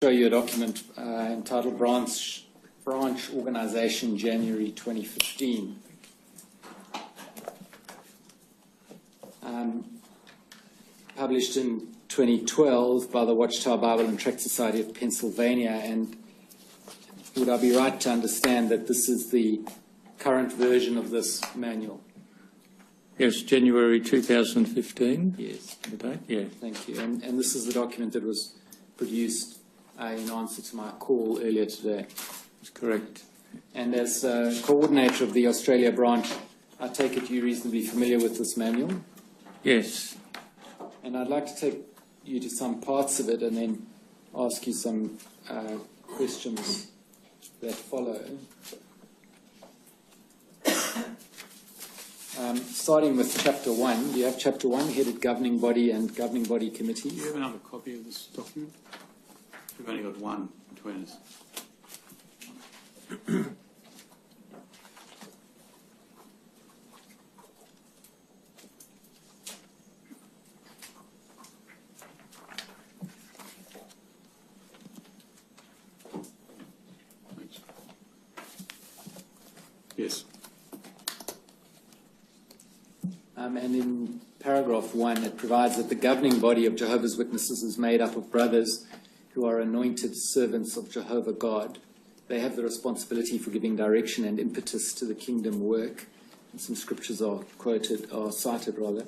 Show you a document entitled Branch Organization, January 2015. Published in 2012 by the Watchtower Bible and Tract Society of Pennsylvania. And would I be right to understand that this is the current version of this manual? Yes, January 2015. Yes. The date? Yeah. Thank you. And this is the document that was produced in answer to my call earlier today. That's correct. And as coordinator of the Australia branch, I take it you're reasonably familiar with this manual? Yes. And I'd like to take you to some parts of it and then ask you some questions that follow. Starting with Chapter 1. Do you have Chapter 1, headed Governing Body and Governing Body Committees? Do you have another copy of this document? We've only got one between us. Yes. And in paragraph 1, it provides that the governing body of Jehovah's Witnesses is made up of brothers who are anointed servants of Jehovah God. They have the responsibility for giving direction and impetus to the kingdom work. And some scriptures are cited. And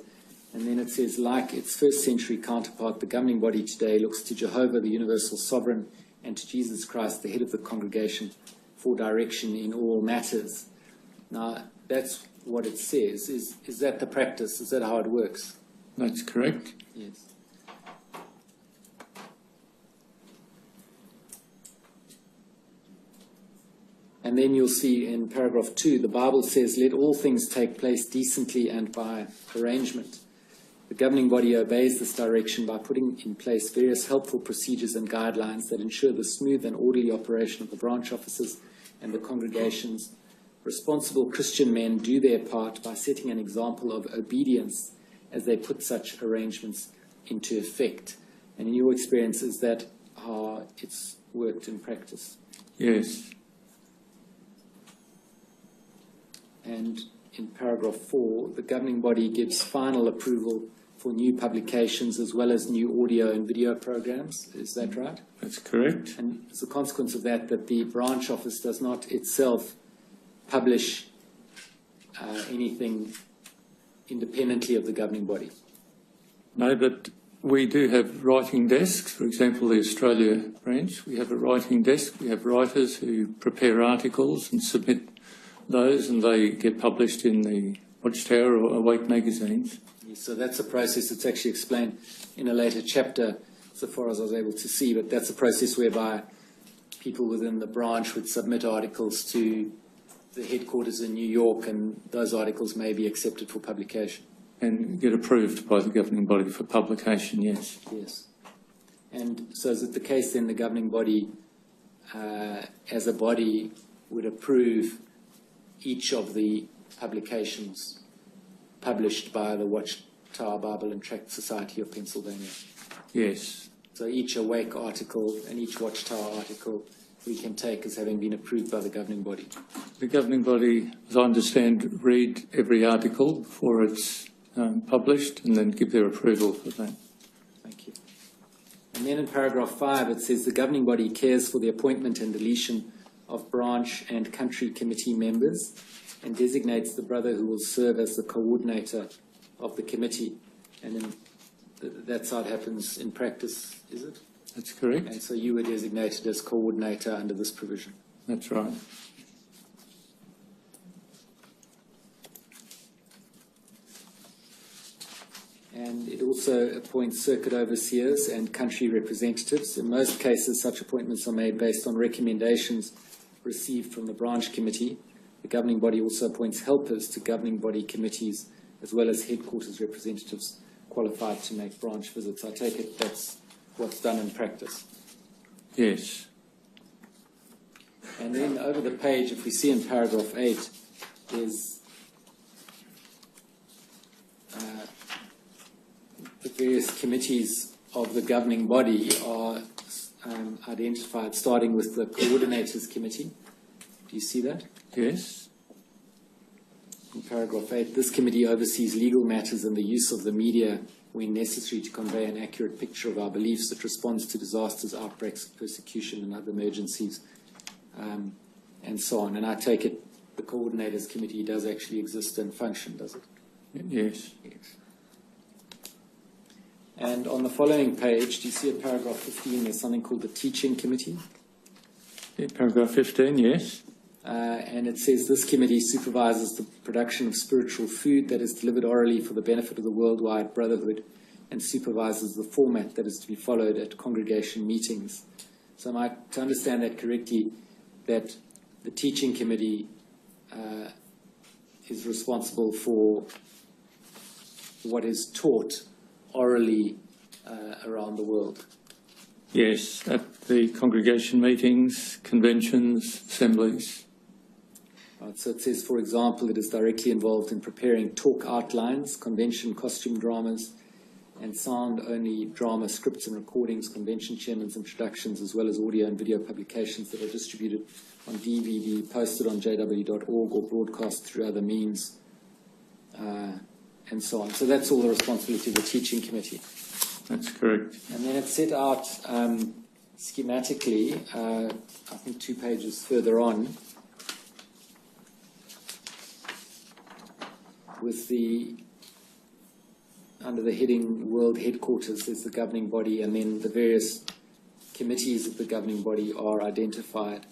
then it says, like its first century counterpart, the governing body today looks to Jehovah, the universal sovereign, and to Jesus Christ, the head of the congregation, for direction in all matters. Now, that's what it says. Is that the practice? Is that how it works? That's correct. Yes. And then you'll see in paragraph 2, the Bible says, let all things take place decently and by arrangement. The governing body obeys this direction by putting in place various helpful procedures and guidelines that ensure the smooth and orderly operation of the branch offices and the congregations. Responsible Christian men do their part by setting an example of obedience as they put such arrangements into effect. And in your experience, is that how it's worked in practice? Yes. And in paragraph 4, the governing body gives final approval for new publications as well as new audio and video programs. Is that right? That's correct. And as a consequence of that, that the branch office does not itself publish anything independently of the governing body? No, but we do have writing desks. For example, the Australia branch, we have a writing desk. We have writers who prepare articles and submit those, and they get published in the Watchtower or Awake magazines. So that's a process that's actually explained in a later chapter, so far as I was able to see, but that's a process whereby people within the branch would submit articles to the headquarters in New York, and those articles may be accepted for publication. And get approved by the governing body for publication, yes. Yes. And so is it the case then the governing body, as a body, would approve each of the publications published by the Watchtower Bible and Tract Society of Pennsylvania? Yes. So each Awake article and each Watchtower article we can take as having been approved by the governing body. The governing body, as I understand, read every article before it's published and then give their approval for that. Thank you. And then in paragraph 5 it says the governing body cares for the appointment and deletion of branch and country committee members and designates the brother who will serve as the coordinator of the committee. And then that's how it happens in practice, is it? That's correct. And so you were designated as coordinator under this provision. That's right. And it also appoints circuit overseers and country representatives. In most cases, such appointments are made based on recommendations received from the branch committee. The governing body also appoints helpers to governing body committees, as well as headquarters representatives qualified to make branch visits. I take it that's what's done in practice. Yes. And then over the page, if we see in paragraph 8, there's the various committees of the governing body are identified, starting with the Coordinators Committee. Do you see that? Yes. In paragraph 8, this committee oversees legal matters and the use of the media when necessary to convey an accurate picture of our beliefs. It responds to disasters, outbreaks of persecution and other emergencies, and so on. And I take it the Coordinators Committee does actually exist and function, does it? Yes. Yes. And on the following page, do you see at paragraph 15, there's something called the Teaching Committee? Yeah, paragraph 15, yes. And it says this committee supervises the production of spiritual food that is delivered orally for the benefit of the worldwide brotherhood and supervises the format that is to be followed at congregation meetings. So am I to understand that correctly, that the teaching committee is responsible for what is taught orally around the world? Yes, at the congregation meetings, conventions, assemblies. Right, so it says, for example, it is directly involved in preparing talk outlines, convention costume dramas, and sound-only drama scripts and recordings, convention chairman's introductions, as well as audio and video publications that are distributed on DVD, posted on jw.org, or broadcast through other means, and so on. So that's all the responsibility of the teaching committee. That's correct. And then it's set out schematically, I think 2 pages further on, with under the heading World Headquarters, there's the governing body, and then the various committees of the governing body are identified.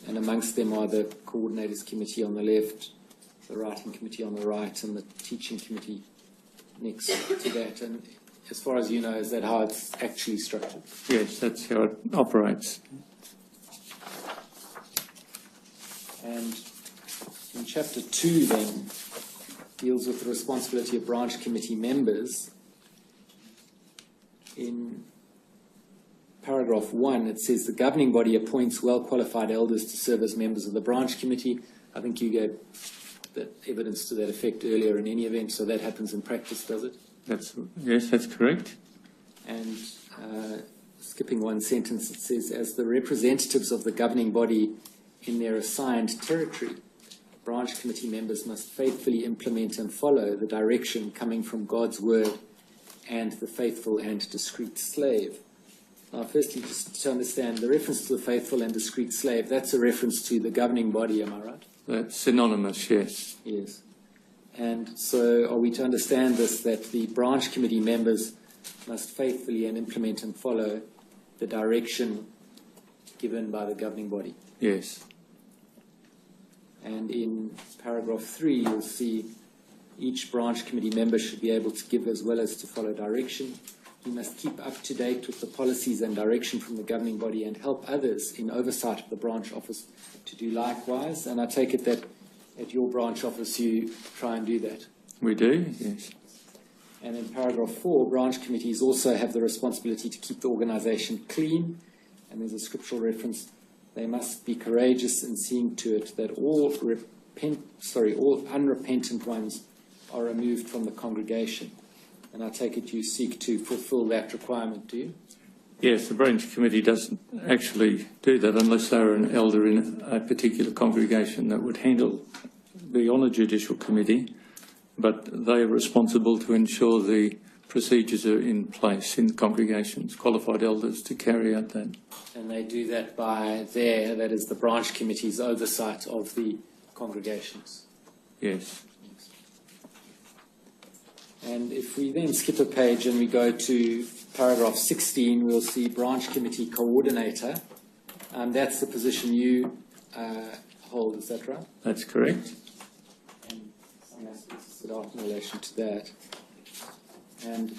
And amongst them are the Coordinators Committee on the left, the Writing Committee on the right, and the Teaching Committee next to that. And as far as you know, is that how it's actually structured? Yes, that's how it operates. And in Chapter 2 then, deals with the responsibility of branch committee members. In paragraph 1, it says the governing body appoints well-qualified elders to serve as members of the branch committee. I think you gave the evidence to that effect earlier in any event, so that happens in practice, does it? Yes, that's correct. And skipping one sentence, it says, as the representatives of the governing body in their assigned territory, branch committee members must faithfully implement and follow the direction coming from God's word and the faithful and discreet slave. Now, firstly, just to understand, the reference to the faithful and discreet slave, that's a reference to the governing body, am I right? That's synonymous, yes. Yes. And so are we to understand this, that the branch committee members must faithfully and implement and follow the direction given by the governing body? Yes. And in paragraph 3, you'll see each branch committee member should be able to give as well as to follow direction. He must keep up to date with the policies and direction from the governing body and help others in oversight of the branch office to do likewise. And I take it that at your branch office you try and do that. We do, yes. And in paragraph 4, branch committees also have the responsibility to keep the organisation clean. And there's a scriptural reference. They must be courageous in seeing to it that all unrepentant ones are removed from the congregation. And I take it you seek to fulfill that requirement, do you? Yes, the branch committee doesn't actually do that unless they're an elder in a particular congregation that would handle be on a judicial committee, but they are responsible to ensure the procedures are in place in congregations, qualified elders to carry out that. And they do that by that is the branch committee's oversight of the congregations. Yes. And if we then skip a page and we go to paragraph 16, we'll see branch committee coordinator. That's the position you hold, is that right? That's correct. And some aspects set out in relation to that. And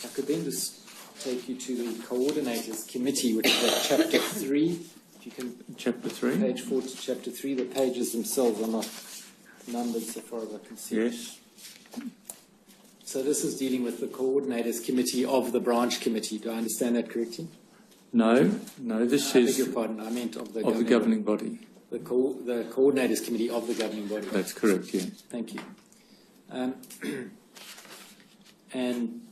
I could then just take you to the coordinators committee, which is at chapter 3. If you can, chapter 3. Page 4 to chapter 3. The pages themselves are not numbered so far as I can see. Yes. So this is dealing with the coordinators committee of the branch committee. Do I understand that correctly? No, this I is beg your pardon. I meant of the governing body. The coordinators committee of the governing body. That's correct, yeah. Thank you. And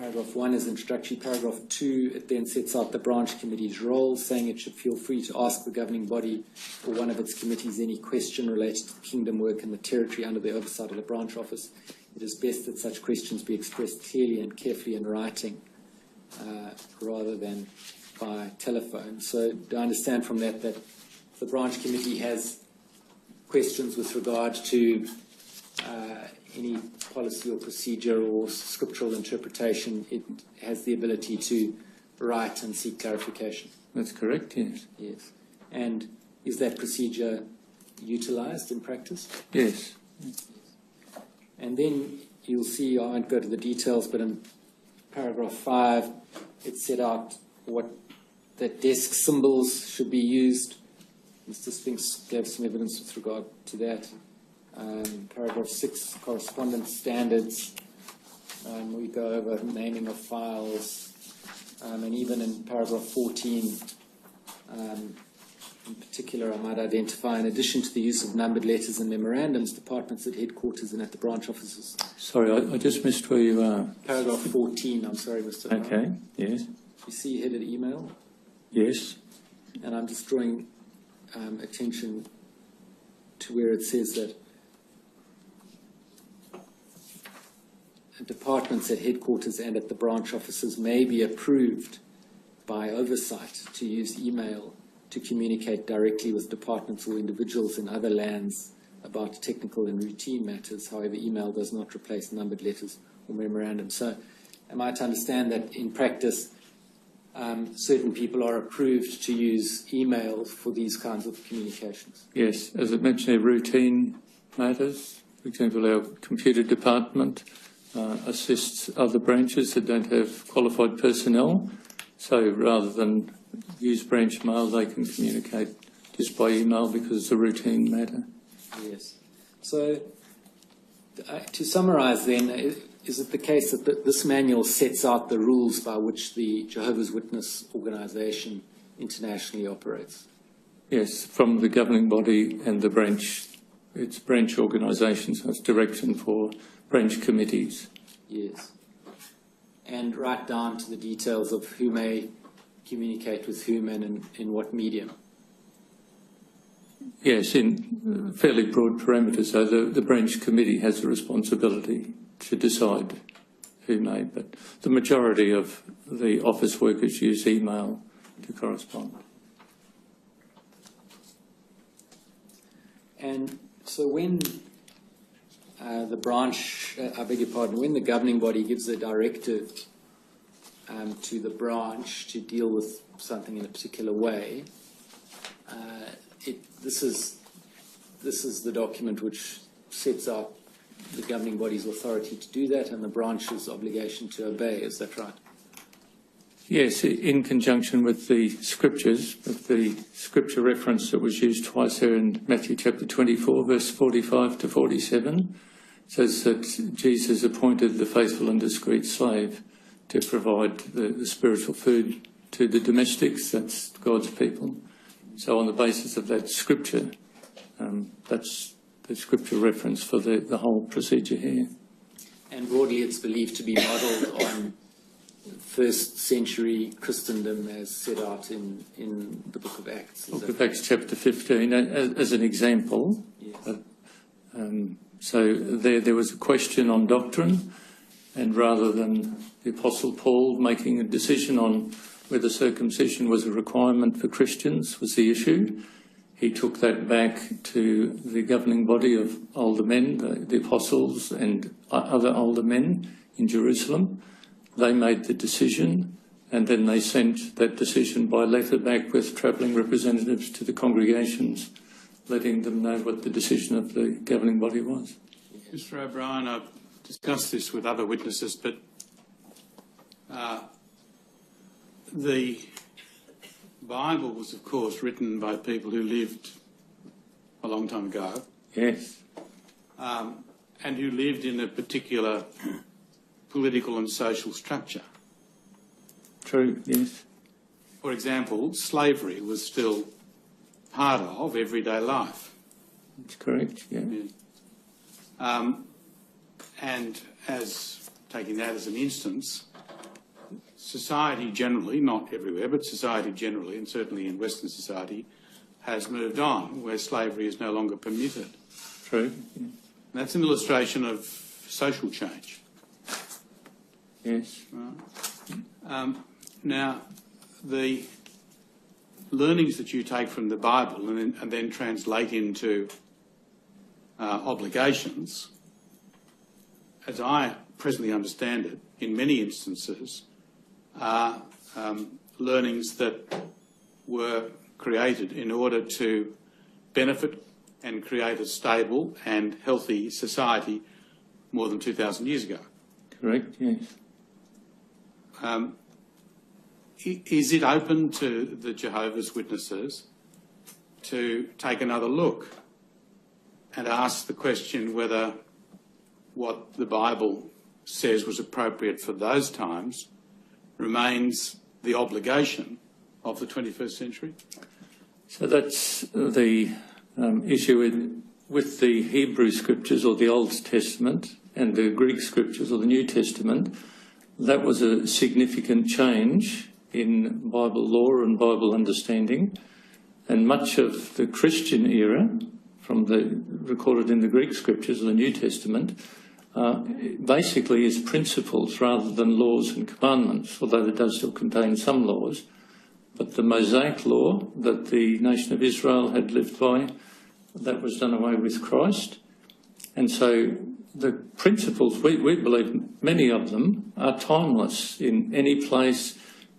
paragraph 1 is introductory. Paragraph 2, it then sets out the branch committee's role, saying it should feel free to ask the governing body or one of its committees any question related to kingdom work in the territory under the oversight of the branch office. It is best that such questions be expressed clearly and carefully in writing rather than by telephone. So do I understand from that that the branch committee has questions with regard to any policy or procedure or scriptural interpretation, it has the ability to write and seek clarification? That's correct, yes. Yes. And is that procedure utilised in practice? Yes. And then you'll see, I won't go to the details, but in paragraph 5, it set out that desk symbols should be used. Mr. Spinks gave some evidence with regard to that. Paragraph 6, correspondence standards. We go over naming of files. And even in paragraph 14, in particular, I might identify, in addition to the use of numbered letters and memorandums, departments at headquarters and at the branch offices. Sorry, I just missed where you are. Paragraph 14, I'm sorry, Mr. Okay, Ryan. yes. You see headed email? Yes. And I'm just drawing attention to where it says that departments at headquarters and at the branch offices may be approved by oversight to use email to communicate directly with departments or individuals in other lands about technical and routine matters. However, email does not replace numbered letters or memorandums. So am I to understand that in practice certain people are approved to use email for these kinds of communications? Yes, as I mentioned, routine matters. For example, our computer department assists other branches that don't have qualified personnel. So rather than use branch mail, they can communicate just by email because it's a routine matter. Yes. So to summarise then, is it the case that this manual sets out the rules by which the Jehovah's Witness organisation internationally operates? Yes, from the governing body and the branch. It's branch organisations, so it's direction for branch committees. Yes. And right down to the details of who may communicate with whom and in what medium? Yes, in fairly broad parameters. So the branch committee has the responsibility to decide who may, but the majority of the office workers use email to correspond. And so when the branch, I beg your pardon, when the governing body gives a directive to the branch to deal with something in a particular way, this is the document which sets out the governing body's authority to do that and the branch's obligation to obey. Is that right? Yes, in conjunction with the scriptures, with the scripture reference that was used twice there in Matthew chapter 24, verse 45 to 47, says that Jesus appointed the faithful and discreet slave to provide the spiritual food to the domestics, that's God's people. So on the basis of that scripture, that's the scripture reference for the whole procedure here. And broadly it's believed to be modelled on first century Christendom as set out in the Book of Acts. Book of Acts chapter 15 as an example. Yes. So there was a question on doctrine, and rather than the Apostle Paul making a decision on whether circumcision was a requirement for Christians was the issue, he took that back to the governing body of older men, the apostles and other older men in Jerusalem. They made the decision, and then they sent that decision by letter back with travelling representatives to the congregations, letting them know what the decision of the governing body was. Mr. O'Brien, I've discussed this with other witnesses, but the Bible was, of course, written by people who lived a long time ago. Yes. And who lived in a particular political and social structure. True, yes. For example, slavery was still part of everyday life. That's correct, yeah. And as taking that as an instance, society generally, not everywhere, but society generally, and certainly in Western society, has moved on, where slavery is no longer permitted. True. Yeah. That's an illustration of social change. Yes. Right. Now, the learnings that you take from the Bible and then translate into obligations, as I presently understand it, in many instances, are learnings that were created in order to benefit and create a stable and healthy society more than 2,000 years ago. Correct, yes. Is it open to the Jehovah's Witnesses to take another look and ask the question whether what the Bible says was appropriate for those times remains the obligation of the 21st century? So that's the issue with the Hebrew scriptures or the Old Testament and the Greek scriptures or the New Testament. That was a significant change in Bible law and Bible understanding, and much of the Christian era, from the recorded in the Greek scriptures or the New Testament, basically is principles rather than laws and commandments, although it does still contain some laws. But the Mosaic law that the nation of Israel had lived by, that was done away with Christ. And so the principles, we believe many of them are timeless in any place,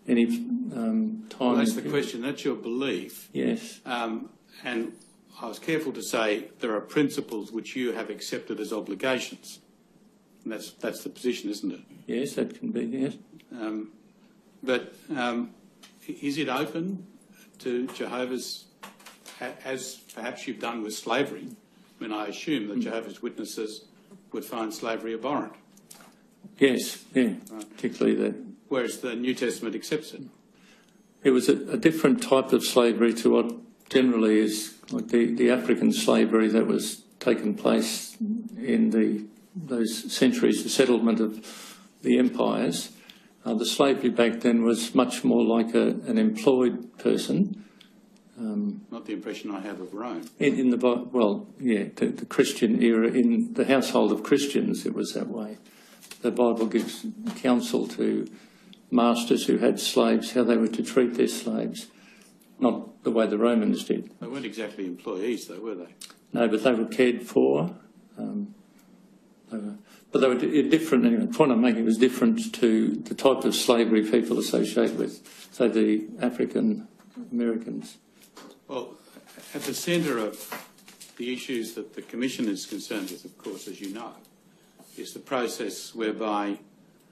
any time. Well, that's the question. That's your belief. Yes. And I was careful to say there are principles which you have accepted as obligations. And that's the position, isn't it? Yes, that can be, yes. But is it open to Jehovah's, as perhaps you've done with slavery? I mean, I assume that Jehovah's Witnesses would find slavery abhorrent. Yes, yeah, Right. particularly that. Whereas the New Testament accepts it. It was a different type of slavery to what generally is like the African slavery that was taking place in those centuries, the settlement of the empires. The slavery back then was much more like an employed person. Not the impression I have of Rome. In the the Christian era, in the household of Christians, it was that way. The Bible gives counsel to masters who had slaves, how they were to treat their slaves, not the way the Romans did. They weren't exactly employees, though, were they? No, but they were cared for. But they were different. Anyway, the point I'm making was different to the type of slavery people associate with, say, the African Americans. Well, at the centre of the issues that the Commission is concerned with, of course, as you know, is the process whereby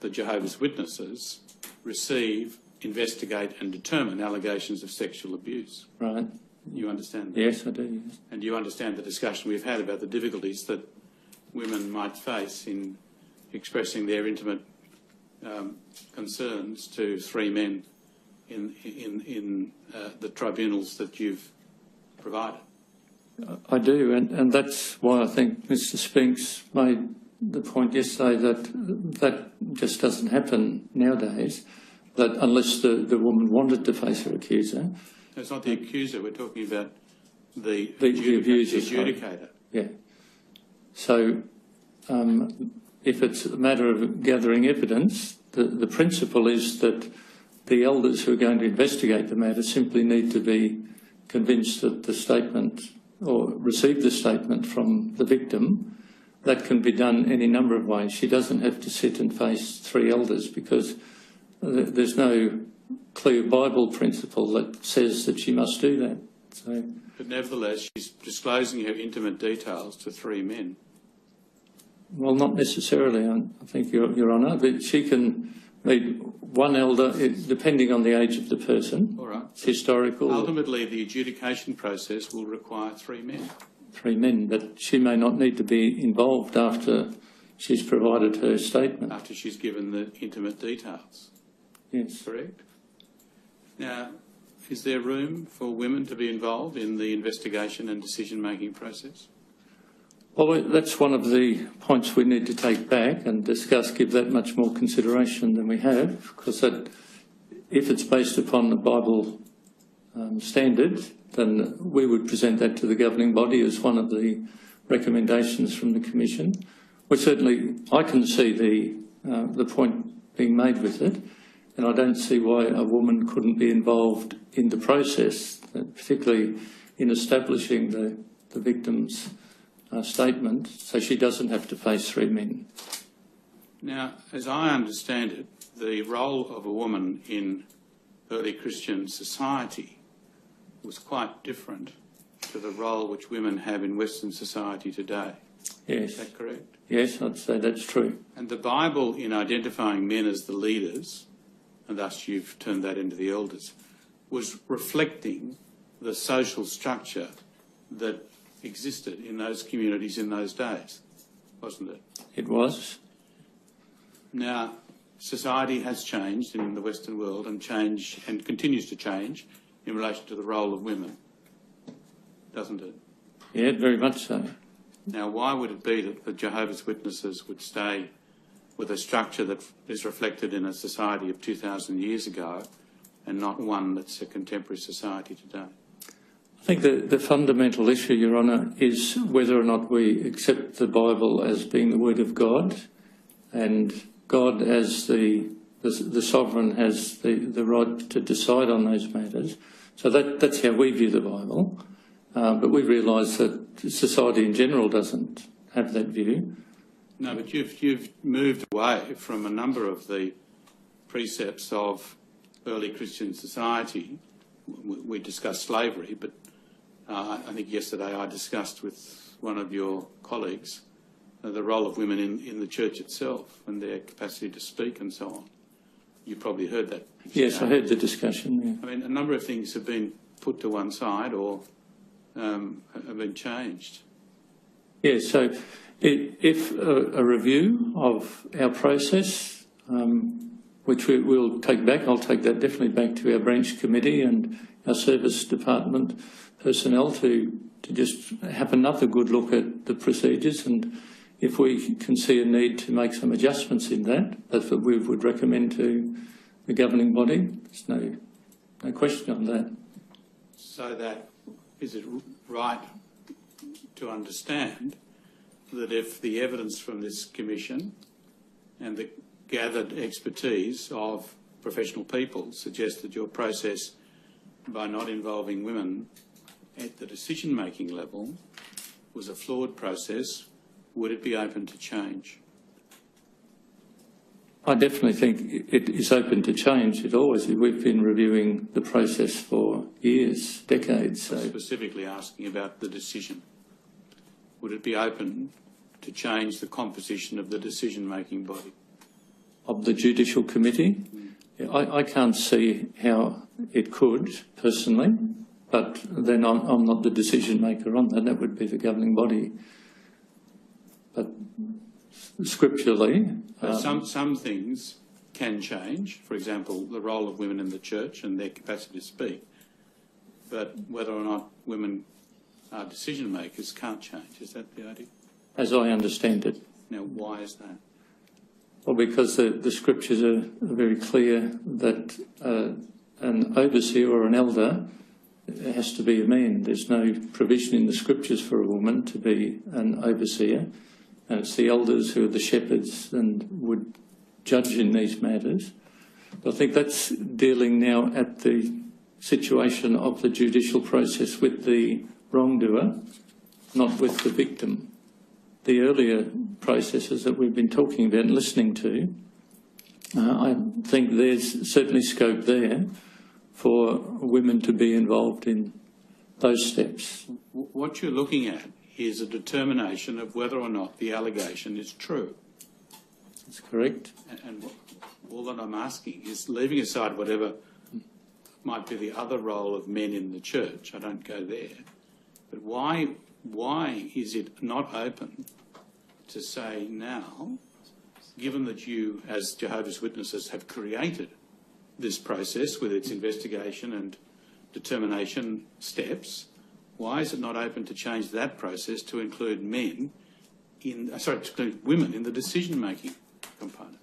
the Jehovah's Witnesses receive, investigate and determine allegations of sexual abuse. Right. You understand that? Yes, I do, yes. And you understand the discussion we've had about the difficulties that women might face in expressing their intimate concerns to three men in the tribunals that you've provided. I do, and that's why I think Mr. Spinks made the point yesterday that just doesn't happen nowadays, that unless the woman wanted to face her accuser. It's not the accuser, we're talking about the abuser. adjudicator. Yeah. So if it's a matter of gathering evidence, the principle is that the elders who are going to investigate the matter simply need to be convinced that the statement or receive the statement from the victim. That can be done any number of ways. She doesn't have to sit and face three elders because there's no clear Bible principle that says that she must do that. So, but nevertheless, she's disclosing her intimate details to three men. well, not necessarily, I think, Your Honour, but she can meet one elder, depending on the age of the person. All right. It's historical. Ultimately, the adjudication process will require three men. Three men, but she may not need to be involved after she's provided her statement. After she's given the intimate details. Yes. Correct? Now, is there room for women to be involved in the investigation and decision-making process? Well, that's one of the points we need to take back and discuss, give that much more consideration than we have, because that, if it's based upon the Bible standard, then we would present that to the governing body as one of the recommendations from the Commission. Well, certainly, I can see the point being made with it, and I don't see why a woman couldn't be involved in the process, particularly in establishing the victim's statement, so she doesn't have to face 3 men. Now, as I understand it, the role of a woman in early Christian society was quite different to the role which women have in Western society today. Yes. Is that correct? Yes, I'd say that's true. And the Bible, in identifying men as the leaders, and thus you've turned that into the elders, was reflecting the social structure that existed in those communities in those days, wasn't it? It was. Now, society has changed in the Western world and continues to change in relation to the role of women, doesn't it? Yeah, very much so. Now, why would it be that the Jehovah's Witnesses would stay with a structure that is reflected in a society of 2,000 years ago and not one that's a contemporary society today? I think the fundamental issue, Your Honour, is whether or not we accept the Bible as being the Word of God, and God as the sovereign has the right to decide on those matters. So that's how we view the Bible. But we realise that society in general doesn't have that view. No, but you've moved away from a number of the precepts of early Christian society. We discussed slavery, but I think yesterday I discussed with one of your colleagues the role of women in the church itself and their capacity to speak and so on. You probably heard that. Yes, I heard the discussion. Yeah. I mean, a number of things have been put to one side or have been changed. Yes, so if a review of our process, which we'll take back, I'll take that definitely back to our branch committee and our service department personnel to just have another good look at the procedures, and if we can see a need to make some adjustments in that, that's what we would recommend to the governing body. There's no question on that. So that, is it right to understand that if the evidence from this commission and the gathered expertise of professional people suggests that your process, by not involving women at the decision-making level, was a flawed process, would it be open to change? I definitely think it is open to change. It always is. We've been reviewing the process for years, decades. So. Specifically asking about the decision. Would it be open to change the composition of the decision-making body? Of the Judicial Committee? Yeah, I can't see how it could, personally, but then I'm not the decision maker on that. That would be the governing body. But scripturally... some things can change. For example, the role of women in the church and their capacity to speak. But whether or not women are decision makers can't change. Is that the idea? As I understand it. Now, why is that? Well, because the scriptures are very clear that an overseer or an elder has to be a man. There's no provision in the scriptures for a woman to be an overseer. And it's the elders who are the shepherds and would judge in these matters. But I think that's dealing now at the situation of the judicial process with the wrongdoer, not with the victim. The earlier processes that we've been talking about and listening to, I think there's certainly scope there for women to be involved in those steps. What you're looking at is a determination of whether or not the allegation is true. That's correct. And all that I'm asking is, leaving aside whatever might be the other role of men in the church, I don't go there, but why is it not open to say now, given that you, as Jehovah's Witnesses, have created this process with its investigation and determination steps, why is it not open to change that process to include men in, to include women in the decision-making component?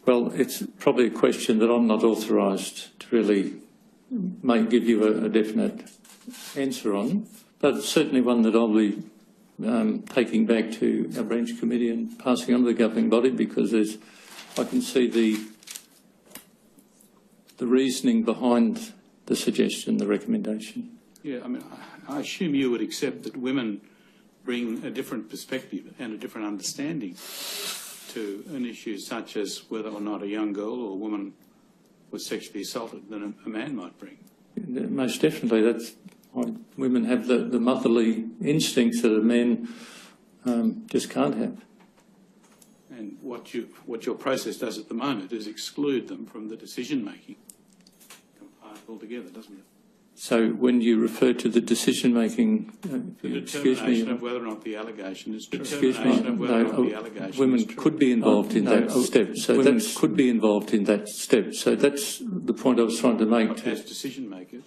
Well, it's probably a question that I'm not authorised to really give you a definite answer on, but certainly one that I'll be taking back to our branch committee and passing on to the governing body, because I can see the reasoning behind the suggestion, the recommendation. Yeah, I mean, I assume you would accept that women bring a different perspective and a different understanding to an issue such as whether or not a young girl or a woman was sexually assaulted than a man might bring. Most definitely. Women have the motherly instincts that a man just can't have. And what your process does at the moment is exclude them from the decision-making component altogether, doesn't it? So when you refer to the decision-making, the determination of whether or not the allegation is true. Women could be involved in that step. So women could be involved in that step. So that's the point I was trying to make. As decision-makers?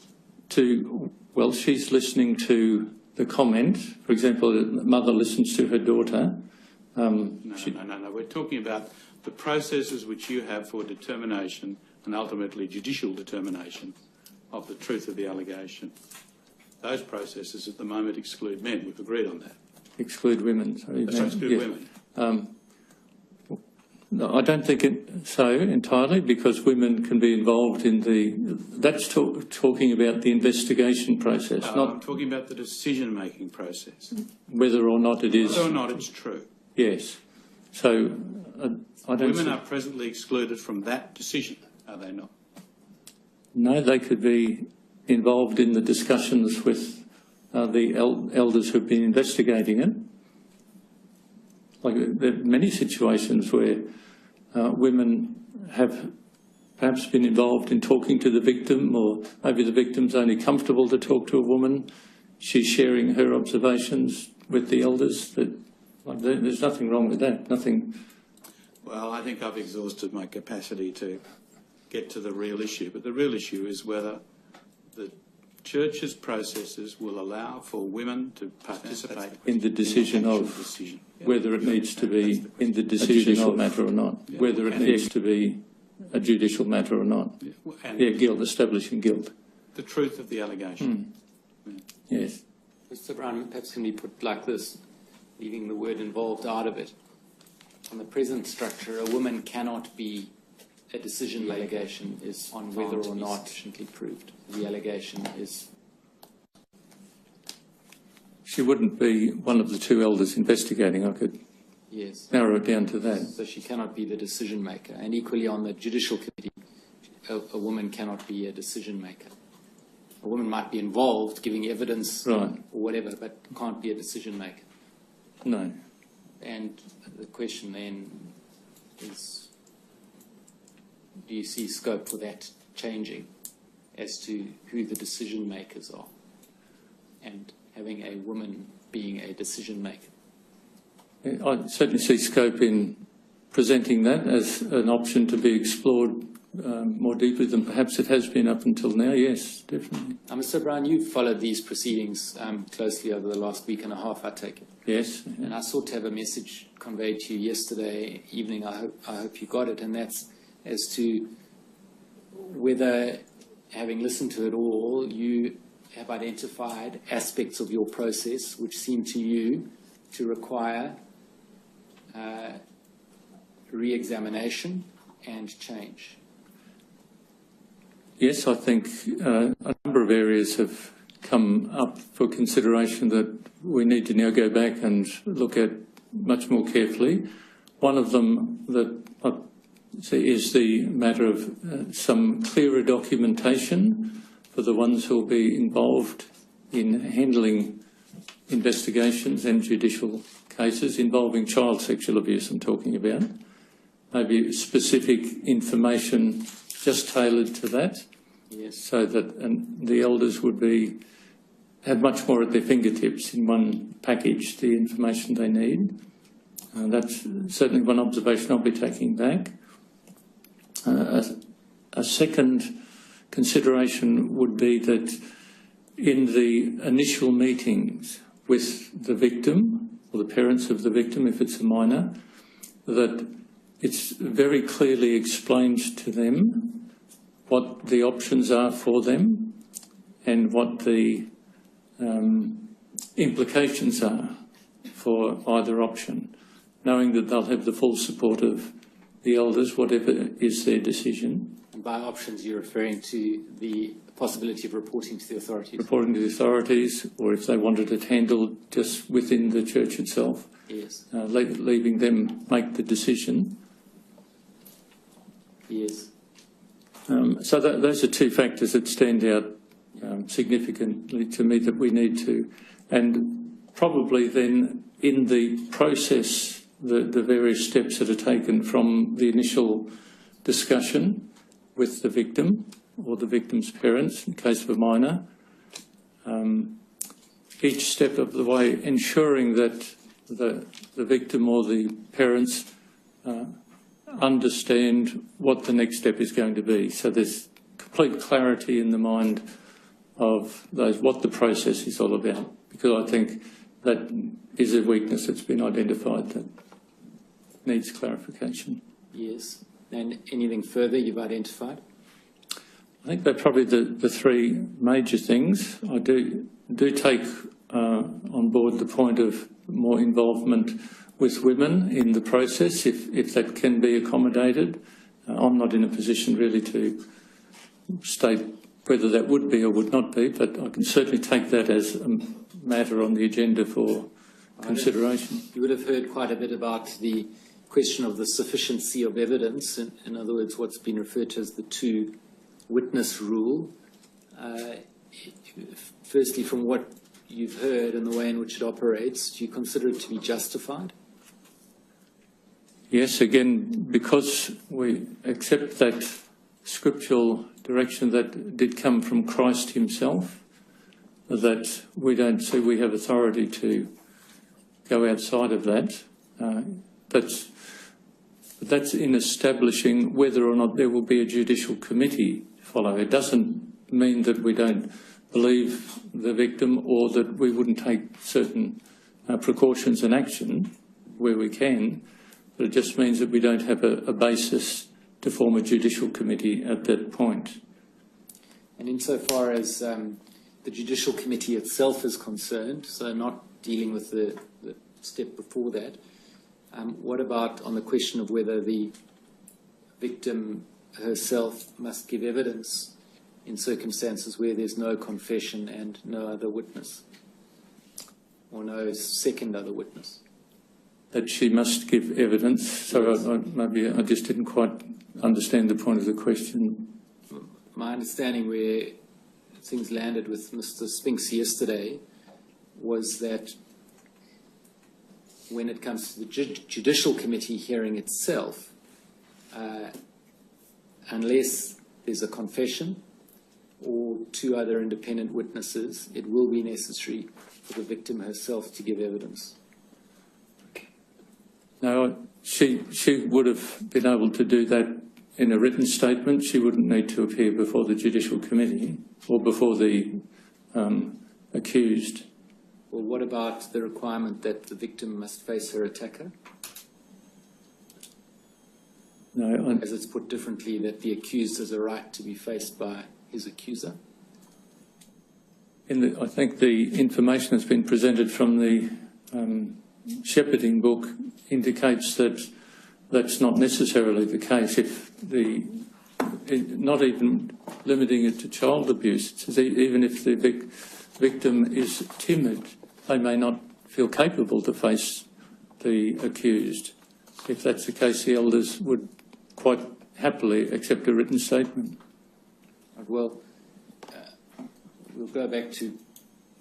Well, she's listening to the comment. For example, a mother listens to her daughter. No. We're talking about the processes which you have for determination and ultimately judicial determination of the truth of the allegation. Those processes at the moment exclude men. We've agreed on that. Exclude women. Sorry, exclude women. No, I don't think so entirely, because women can be involved in that's talking about the investigation process. I'm talking about the decision-making process. Whether or not it is. Whether or not it's true. Yes. So I don't. Women are presently excluded from that decision, are they not? No, they could be involved in the discussions with the elders who've been investigating it. Like, there are many situations where women have perhaps been involved in talking to the victim, or maybe the victim's only comfortable to talk to a woman. She's sharing her observations with the elders. There's nothing wrong with that, nothing. Well, I think I've exhausted my capacity to get to the real issue, but the real issue is whether the Church's processes will allow for women to participate in the decision of whether it needs to be in the decision of matter or not, whether it needs to be a judicial matter or not. Guilt, establishing guilt. The truth of the allegation. Yes. Mr. Brown, perhaps can we put like this, leaving the word involved out of it. On the present structure, a woman cannot be a decision. The allegation is on whether or not sufficiently proved. The allegation is. She wouldn't be one of the two elders investigating. I could narrow it down to that. So she cannot be the decision maker. And equally on the judicial committee, a woman cannot be a decision maker. A woman might be involved, giving evidence or whatever, but can't be a decision maker. No. And the question then is, do you see scope for that changing as to who the decision makers are and having a woman being a decision maker? I certainly see scope in presenting that as an option to be explored more deeply than perhaps it has been up until now. Yes, definitely. Mr. Brown, you've followed these proceedings closely over the last week and a half, I take it. Yes. And I sought to have a message conveyed to you yesterday evening. I hope you got it, and that's as to whether, having listened to it all, you have identified aspects of your process which seem to you to require re-examination and change. Yes, I think a number of areas have come up for consideration that we need to now go back and look at much more carefully. One of them that I see is the matter of some clearer documentation for the ones who will be involved in handling investigations and judicial cases involving child sexual abuse I'm talking about. Maybe specific information just tailored to that, so that the elders would have much more at their fingertips in one package, the information they need. That's certainly one observation I'll be taking back. A second consideration would be that in the initial meetings with the victim, or the parents of the victim if it's a minor, that it's very clearly explained to them what the options are for them and what the implications are for either option, knowing that they'll have the full support of the elders, whatever is their decision. And by options, you're referring to the possibility of reporting to the authorities? Reporting to the authorities, or if they wanted it handled just within the church itself. Yes. Leaving them make the decision. Yes. So those are two factors that stand out significantly to me that we need to. And probably then in the process, the various steps that are taken from the initial discussion with the victim or the victim's parents, in case of a minor, each step of the way ensuring that the victim or the parents understand what the next step is going to be. So there's complete clarity in the mind of those, what the process is all about, because I think that is a weakness that's been identified that needs clarification. Yes. And anything further you've identified? I think they're probably the three major things. I do take on board the point of more involvement with women in the process, if that can be accommodated. I'm not in a position really to state whether that would be or would not be, but I can certainly take that as a matter on the agenda for consideration. You would have heard quite a bit about the question of the sufficiency of evidence, in other words, what's been referred to as the two-witness rule. Firstly, from what you've heard and the way in which it operates, do you consider it to be justified? Yes, again, because we accept that scriptural direction that did come from Christ himself, that we don't see we have authority to go outside of that. That's in establishing whether or not there will be a judicial committee to follow. It doesn't mean that we don't believe the victim or that we wouldn't take certain precautions and action where we can, but it just means that we don't have a basis to form a judicial committee at that point. And insofar as the judicial committee itself is concerned, so not dealing with the step before that, what about on the question of whether the victim herself must give evidence in circumstances where there's no confession and no other witness, or no second other witness? That she must give evidence. So Yes. maybe I just didn't quite understand the point of the question. My understanding where things landed with Mr. Spinks yesterday was that when it comes to the judicial committee hearing itself, unless there's a confession or two other independent witnesses, it will be necessary for the victim herself to give evidence. No, she would have been able to do that in a written statement. She wouldn't need to appear before the judicial committee or before the accused. Well, what about the requirement that the victim must face her attacker? No, As it's put differently, that the accused has a right to be faced by his accuser? I think the information that's been presented from the shepherding book indicates that that's not necessarily the case. Not even limiting it to child abuse, it says even if the victim is timid, they may not feel capable to face the accused. If that's the case, the elders would quite happily accept a written statement. Well, we'll go back to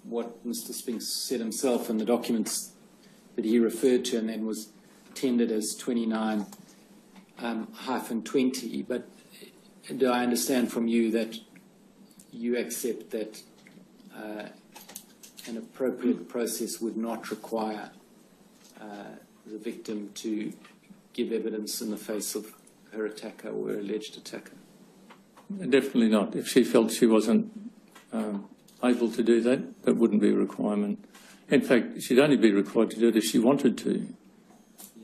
what Mr. Spinks said himself in the documents that he referred to and then was tendered as 29-20. But do I understand from you that you accept that an appropriate process would not require the victim to give evidence in the face of her attacker or her alleged attacker? Definitely not. If she felt she wasn't able to do that, that wouldn't be a requirement. In fact, she'd only be required to do it if she wanted to.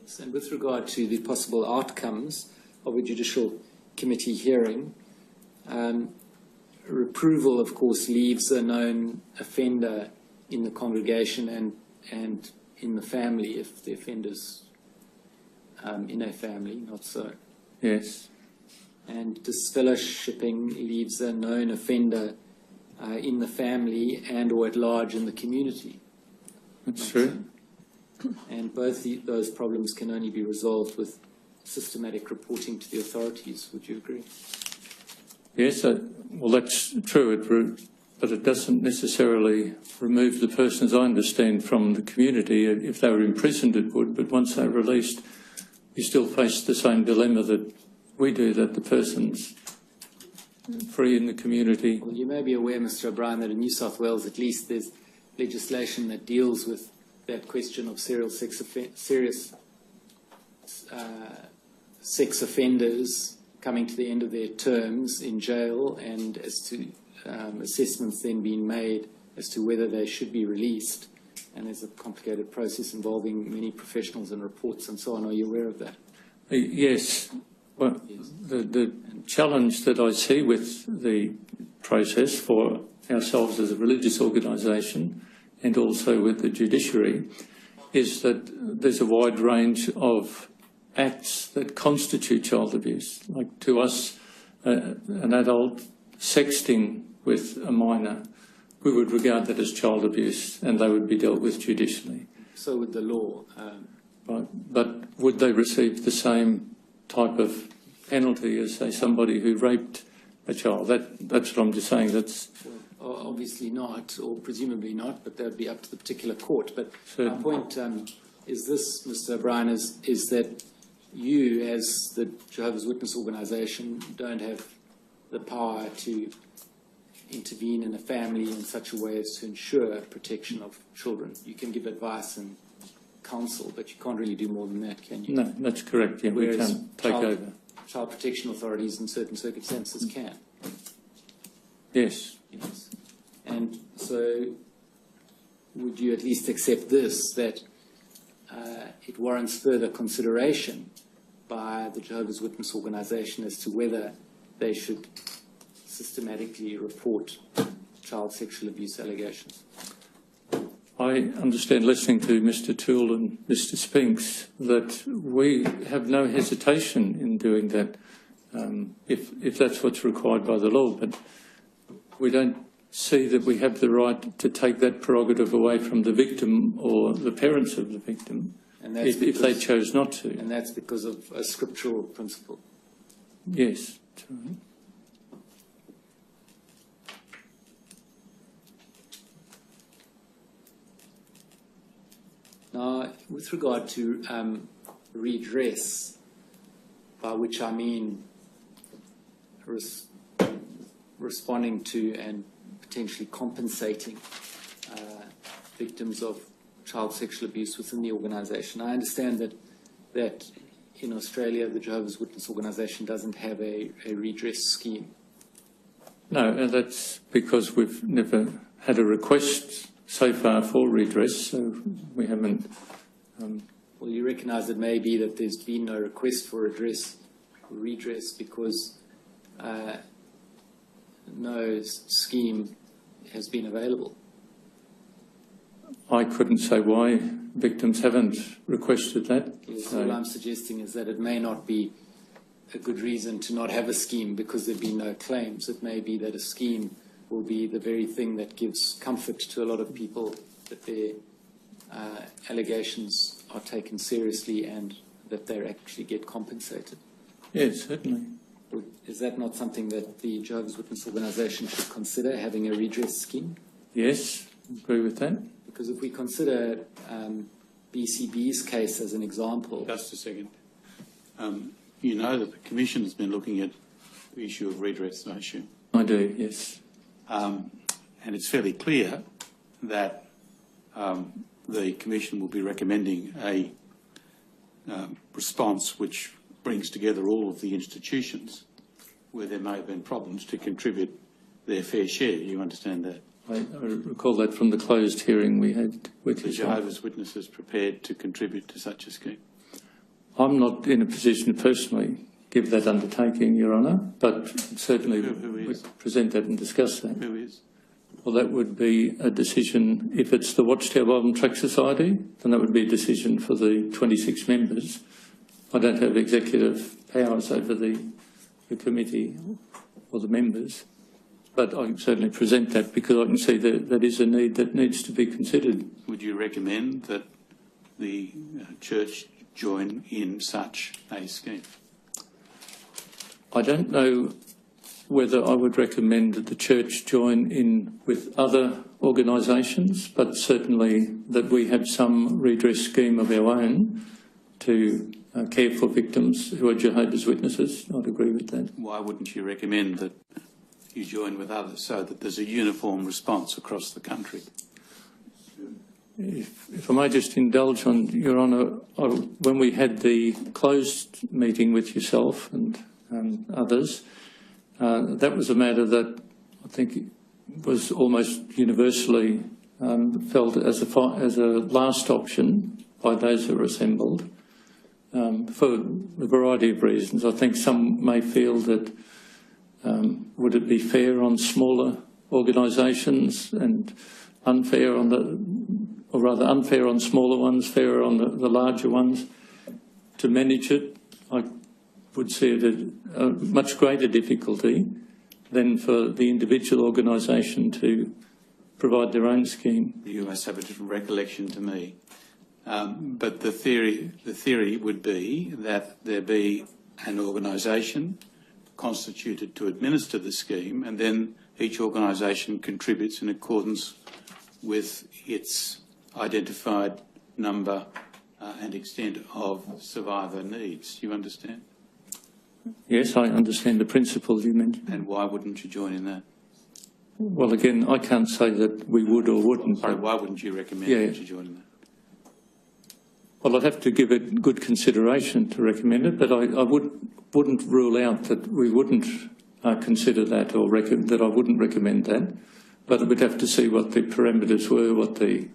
Yes, and with regard to the possible outcomes of a judicial committee hearing, reproval, of course, leaves a known offender in the congregation and in the family if the offender's in a family, not so. Yes. And disfellowshipping leaves a known offender in the family and or at large in the community. That's true. And both those problems can only be resolved with systematic reporting to the authorities. Would you agree? Yes, well, that's true, but it doesn't necessarily remove the person, as I understand, from the community. If they were imprisoned, it would, but once they're released, you still face the same dilemma that we do, that the person's free in the community. Well, you may be aware, Mr. O'Brien, that in New South Wales, at least, there's legislation that deals with that question of serious sex offenders coming to the end of their terms in jail, and as to assessments then being made as to whether they should be released. And there's a complicated process involving many professionals and reports and so on. Are you aware of that? Yes. Well, the challenge that I see with the process for ourselves as a religious organisation and also with the judiciary is that there's a wide range of acts that constitute child abuse. Like to us, an adult sexting with a minor, we would regard that as child abuse and they would be dealt with judicially. So would the law. Right. But would they receive the same type of penalty as, say, somebody who raped a child? That's what I'm just saying. That's obviously not, or presumably not, but that would be up to the particular court. But Certainly. my point is this, Mr. O'Brien, is that you, as the Jehovah's Witness organisation, don't have the power to intervene in a family in such a way as to ensure protection of children. You can give advice and counsel, but you can't really do more than that, can you? No, that's correct. Yeah, we can't take over. Child protection authorities in certain circumstances can. Yes. Yes. And so would you at least accept this, that it warrants further consideration by the Jehovah's Witness organisation as to whether they should systematically report child sexual abuse allegations? I understand, listening to Mr. Toole and Mr. Spinks, that we have no hesitation in doing that if that's what's required by the law, but we don't see that we have the right to take that prerogative away from the victim or the parents of the victim if they chose not to. And that's because of a scriptural principle? Yes. That's right. Now, with regard to redress, by which I mean responding to and potentially compensating victims of child sexual abuse within the organisation, I understand that in Australia the Jehovah's Witness organisation doesn't have a redress scheme. No, and that's because we've never had a request so far for redress, so we haven't. Well, you recognise it may be that there's been no request for redress because no scheme has been available. I couldn't say why victims haven't requested that. Yes, So all I'm suggesting is that it may not be a good reason to not have a scheme because there've been no claims. It may be that a scheme will be the very thing that gives comfort to a lot of people that their allegations are taken seriously and that they actually get compensated. yes, certainly. Is that not something that the Jehovah's Witness organisation should consider, having a redress scheme? Yes, agree with that. Because if we consider BCB's case as an example... Just a second. You know that the Commission has been looking at the issue of redress, don't you? I do, yes. And it's fairly clear that the Commission will be recommending a response which brings together all of the institutions where there may have been problems to contribute their fair share. You understand that? I recall that from the closed hearing we had with The yourself. Jehovah's Witnesses prepared to contribute to such a scheme? I'm not in a position to personally give that undertaking, Your Honour, but certainly Who is? we present that and discuss that. Who is? Well, that would be a decision, if it's the Watchtower Bible and Tract Society, then that would be a decision for the 26 members. I don't have executive powers over the committee or the members, but I can certainly present that because I can see that that is a need that needs to be considered. Would you recommend that the church join in such a scheme? I don't know whether I would recommend that the church join in with other organisations, but certainly that we have some redress scheme of our own to care for victims who are Jehovah's Witnesses. I'd agree with that. Why wouldn't you recommend that you join with others so that there's a uniform response across the country? If I may just indulge on, Your Honour, when we had the closed meeting with yourself and others, that was a matter that I think was almost universally felt as a last option by those who were assembled for a variety of reasons. I think some may feel that would it be fair on smaller organisations and unfair on unfair on smaller ones, fairer on the larger ones to manage it. I would see it as a much greater difficulty than for the individual organisation to provide their own scheme. You must have a different recollection to me. But the theory would be that there be an organisation constituted to administer the scheme, and then each organisation contributes in accordance with its identified number and extent of survivor needs. Do you understand? Yes, I understand the principle you mentioned. And why wouldn't you join in that? Well, again, I can't say that we would or wouldn't. Sorry, why wouldn't you recommend that you join in that? Well, I'd have to give it good consideration to recommend it, but I wouldn't rule out that we wouldn't consider that or that I wouldn't recommend that. But we'd have to see what the parameters were, what the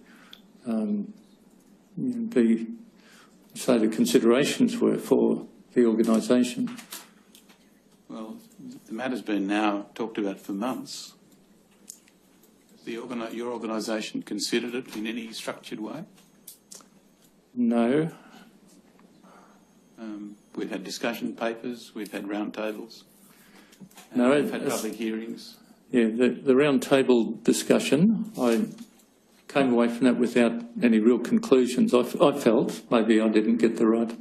considerations were for the organisation. Well, the matter's been now talked about for months. Your organisation considered it in any structured way? No. We've had discussion papers, we've had roundtables, No, we've had public hearings. Yeah, the round table discussion, I came away from that without any real conclusions. I felt maybe I didn't get the right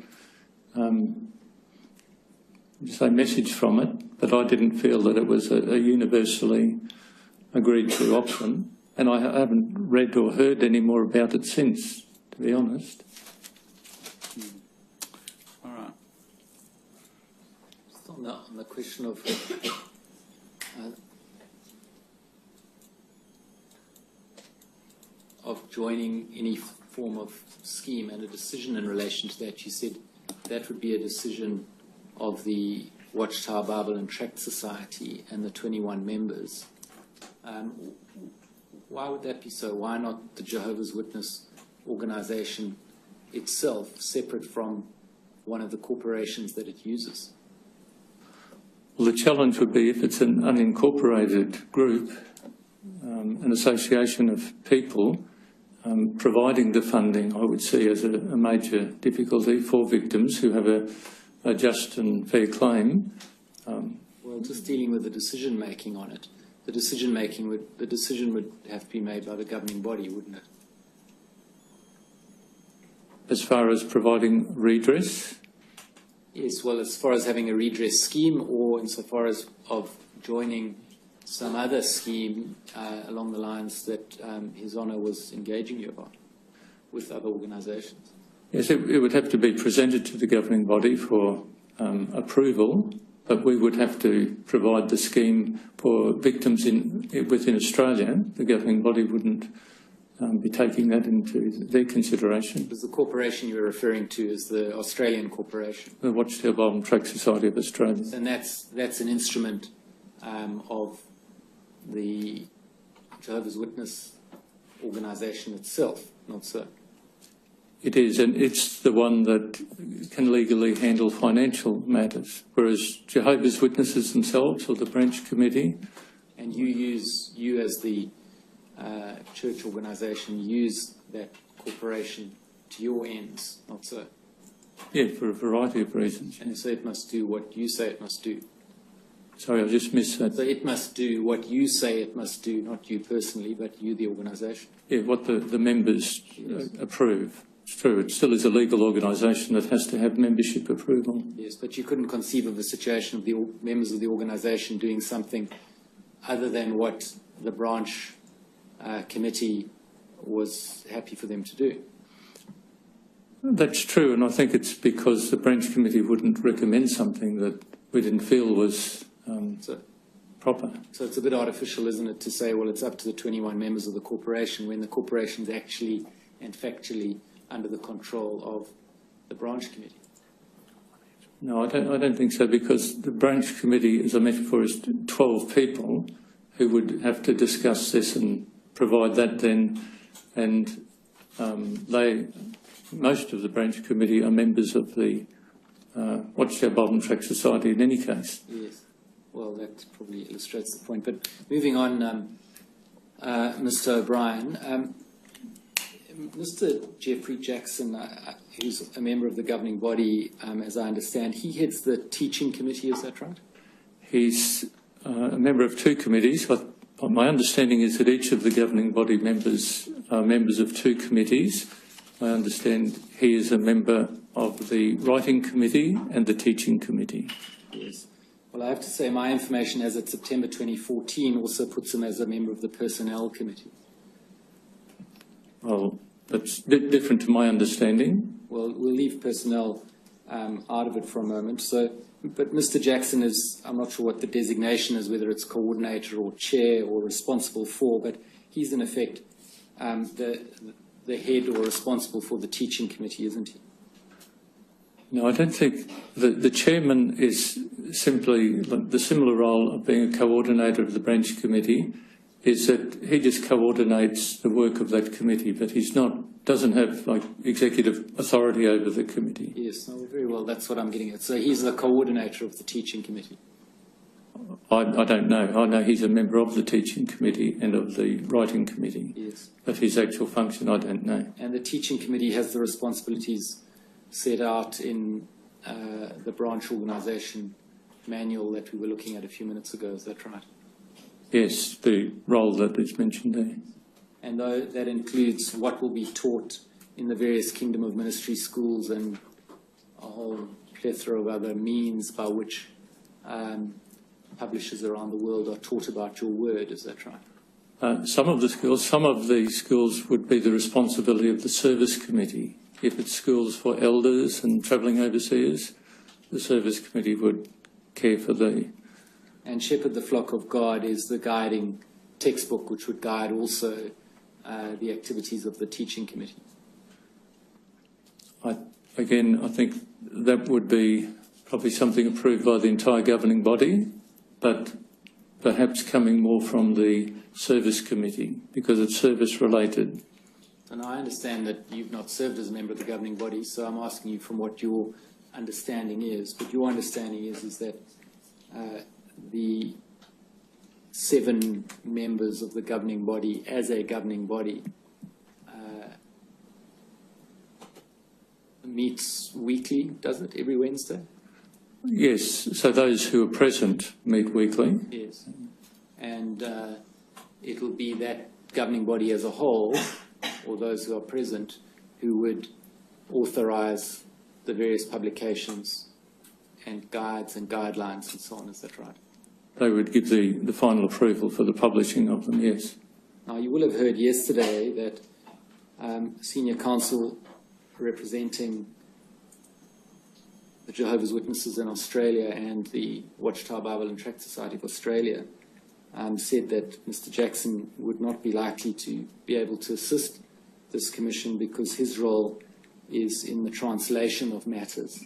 message from it, but I didn't feel that it was a universally agreed to option, and I haven't read or heard any more about it since, to be honest. All right. Just on the question of joining any form of scheme and a decision in relation to that, you said that would be a decision of the Watchtower Bible and Tract Society and the 21 members. Why would that be so? Why not the Jehovah's Witness organisation itself, separate from one of the corporations that it uses? Well, the challenge would be if it's an unincorporated group, an association of people, providing the funding, I would see as a major difficulty for victims who have a just and fair claim. Well, just dealing with the decision making on it, the decision would have to be made by the governing body, wouldn't it? As far as providing redress? Yes, well, as far as having a redress scheme, or insofar as of joining some other scheme along the lines that His Honour was engaging you about with other organisations. Yes, it would have to be presented to the governing body for approval, but we would have to provide the scheme for victims within Australia. The governing body wouldn't be taking that into their consideration. Because the corporation you were referring to is the Australian corporation. The Watchtower Bible and Tract Society of Australia. And that's an instrument of the Jehovah's Witness organisation itself, not so? It is, and it's the one that can legally handle financial matters, whereas Jehovah's Witnesses themselves, or the branch committee. And you as the church organisation, use that corporation to your ends, not so? Yeah, for a variety of reasons. And so it must do what you say it must do. Sorry, I just missed that. So it must do what you say it must do, not you personally, but you, the organisation. Yeah, what the members approve. It's true, it still is a legal organisation that has to have membership approval. Yes, but you couldn't conceive of a situation of the members of the organisation doing something other than what the branch committee was happy for them to do. That's true, and I think it's because the branch committee wouldn't recommend something that we didn't feel was proper. So it's a bit artificial, isn't it, to say, well, it's up to the 21 members of the corporation when the corporation is actually and factually under the control of the branch committee? No, I don't think so, because the branch committee, as I mentioned before, is 12 people who would have to discuss this and provide that then, and most of the branch committee are members of the Watchtower Bold and Track Society in any case. Yes, well, that probably illustrates the point. But moving on, Mr. O'Brien, Mr. Jeffrey Jackson, who's a member of the governing body, as I understand, he heads the teaching committee, is that right? He's a member of two committees, but my understanding is that each of the governing body members are members of two committees. I understand he is a member of the writing committee and the teaching committee. Yes. Well, I have to say my information as of September 2014 also puts him as a member of the personnel committee. Well, that's different to my understanding. Well, we'll leave personnel out of it for a moment. So, but Mr. Jackson is, I'm not sure what the designation is, whether it's coordinator or chair or responsible for, but he's in effect the head or responsible for the teaching committee, isn't he? No, I don't think the chairman is simply the similar role of being a coordinator of the branch committee. Is that he just coordinates the work of that committee, but doesn't have like executive authority over the committee. Yes, no, very well. That's what I'm getting at. So he's the coordinator of the teaching committee. I don't know. I know he's a member of the teaching committee and of the writing committee. Yes. But his actual function, I don't know. And the teaching committee has the responsibilities set out in the branch organisation manual that we were looking at a few minutes ago. Is that right? Yes, the role that is mentioned there. And that includes what will be taught in the various Kingdom of Ministry schools and a whole plethora of other means by which publishers around the world are taught about your word. Is that right? Some of the schools would be the responsibility of the service committee. If it's schools for elders and travelling overseas, the service committee would care for the... And Shepherd the Flock of God is the guiding textbook which would guide also the activities of the teaching committee. I think that would be probably something approved by the entire governing body, but perhaps coming more from the service committee because it's service related. And I understand that you've not served as a member of the governing body, so I'm asking you from what your understanding is. But your understanding is that the 7 members of the governing body as a governing body meets weekly, does it, every Wednesday? Yes, so those who are present meet weekly. Yes. And it'll be that governing body as a whole, or those who are present, who would authorise the various publications and guides and guidelines and so on, is that right? They would give the final approval for the publishing of them, yes. Now, you will have heard yesterday that senior counsel representing the Jehovah's Witnesses in Australia and the Watchtower Bible and Tract Society of Australia said that Mr. Jackson would not be likely to be able to assist this commission because his role is in the translation of matters.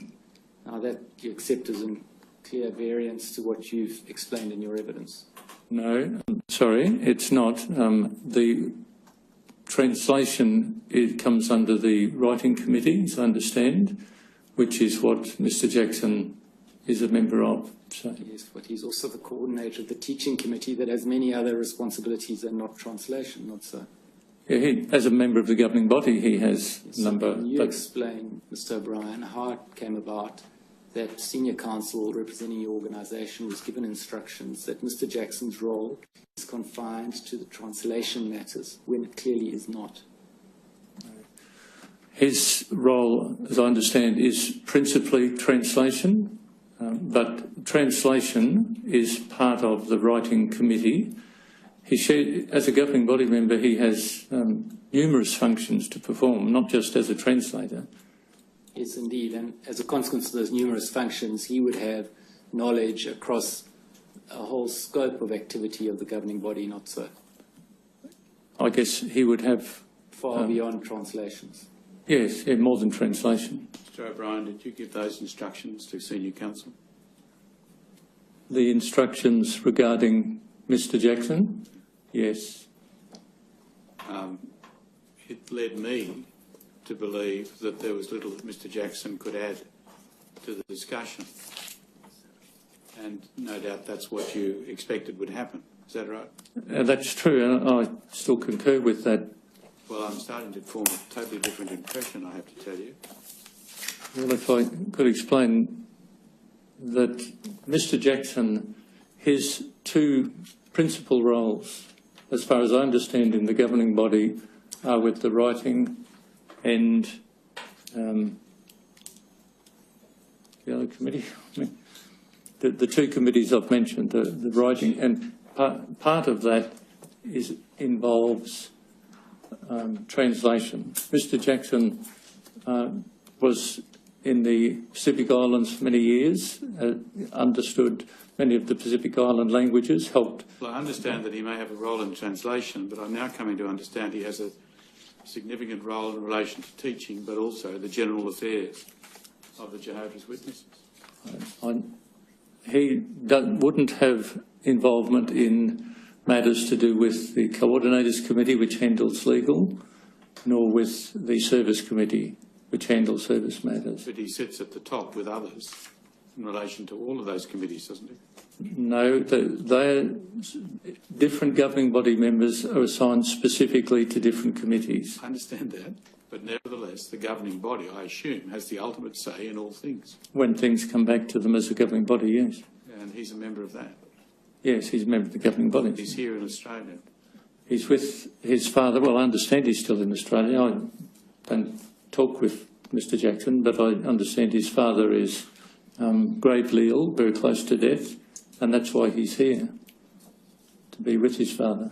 Now, that you accept as a clear variance to what you've explained in your evidence? No, Sorry, it's not. The translation, it comes under the writing committee, as I understand, which is what Mr Jackson is a member of. So. Yes, but he's also the coordinator of the teaching committee that has many other responsibilities and not translation, not so. Yeah, as a member of the governing body, he has Yes, a number. Can you explain, Mr O'Brien, how it came about that senior counsel representing your organisation was given instructions that Mr Jackson's role is confined to the translation matters when it clearly is not? His role, as I understand, is principally translation, but translation is part of the writing committee. As a governing body member, he has numerous functions to perform, not just as a translator. Yes, indeed, and as a consequence of those numerous functions, he would have knowledge across a whole scope of activity of the governing body, not so? I guess he would have... Far beyond translations. Yes, yeah, more than translation. Mr O'Brien, did you give those instructions to senior counsel? The instructions regarding Mr Jackson? Yes. It led me to believe that there was little that Mr Jackson could add to the discussion. And no doubt that's what you expected would happen. Is that right? That's true, and I still concur with that. Well, I'm starting to form a totally different impression, I have to tell you. Well, if I could explain that Mr Jackson, his two principal roles, as far as I understand in the governing body, are with the writing and the other committee. The two committees I've mentioned, the writing, and part of that involves translation. Mr Jackson was in the Pacific Islands for many years, understood many of the Pacific Island languages, helped... Well, I understand that he may have a role in translation, but I'm now coming to understand he has a significant role in relation to teaching, but also the general affairs of the Jehovah's Witnesses. He wouldn't have involvement in matters to do with the Coordinators Committee, which handles legal, nor with the Service Committee, which handles service matters. But he sits at the top with others in relation to all of those committees, doesn't he? No, different governing body members are assigned specifically to different committees. I understand that, but nevertheless, the governing body, I assume, has the ultimate say in all things. When things come back to them as a governing body, yes. And he's a member of that. Yes, he's a member of the governing body. He's here in Australia. He's with his father. Well, I understand he's still in Australia. I don't talk with Mr Jackson, but I understand his father is gravely ill, very close to death, and that's why he's here, to be with his father.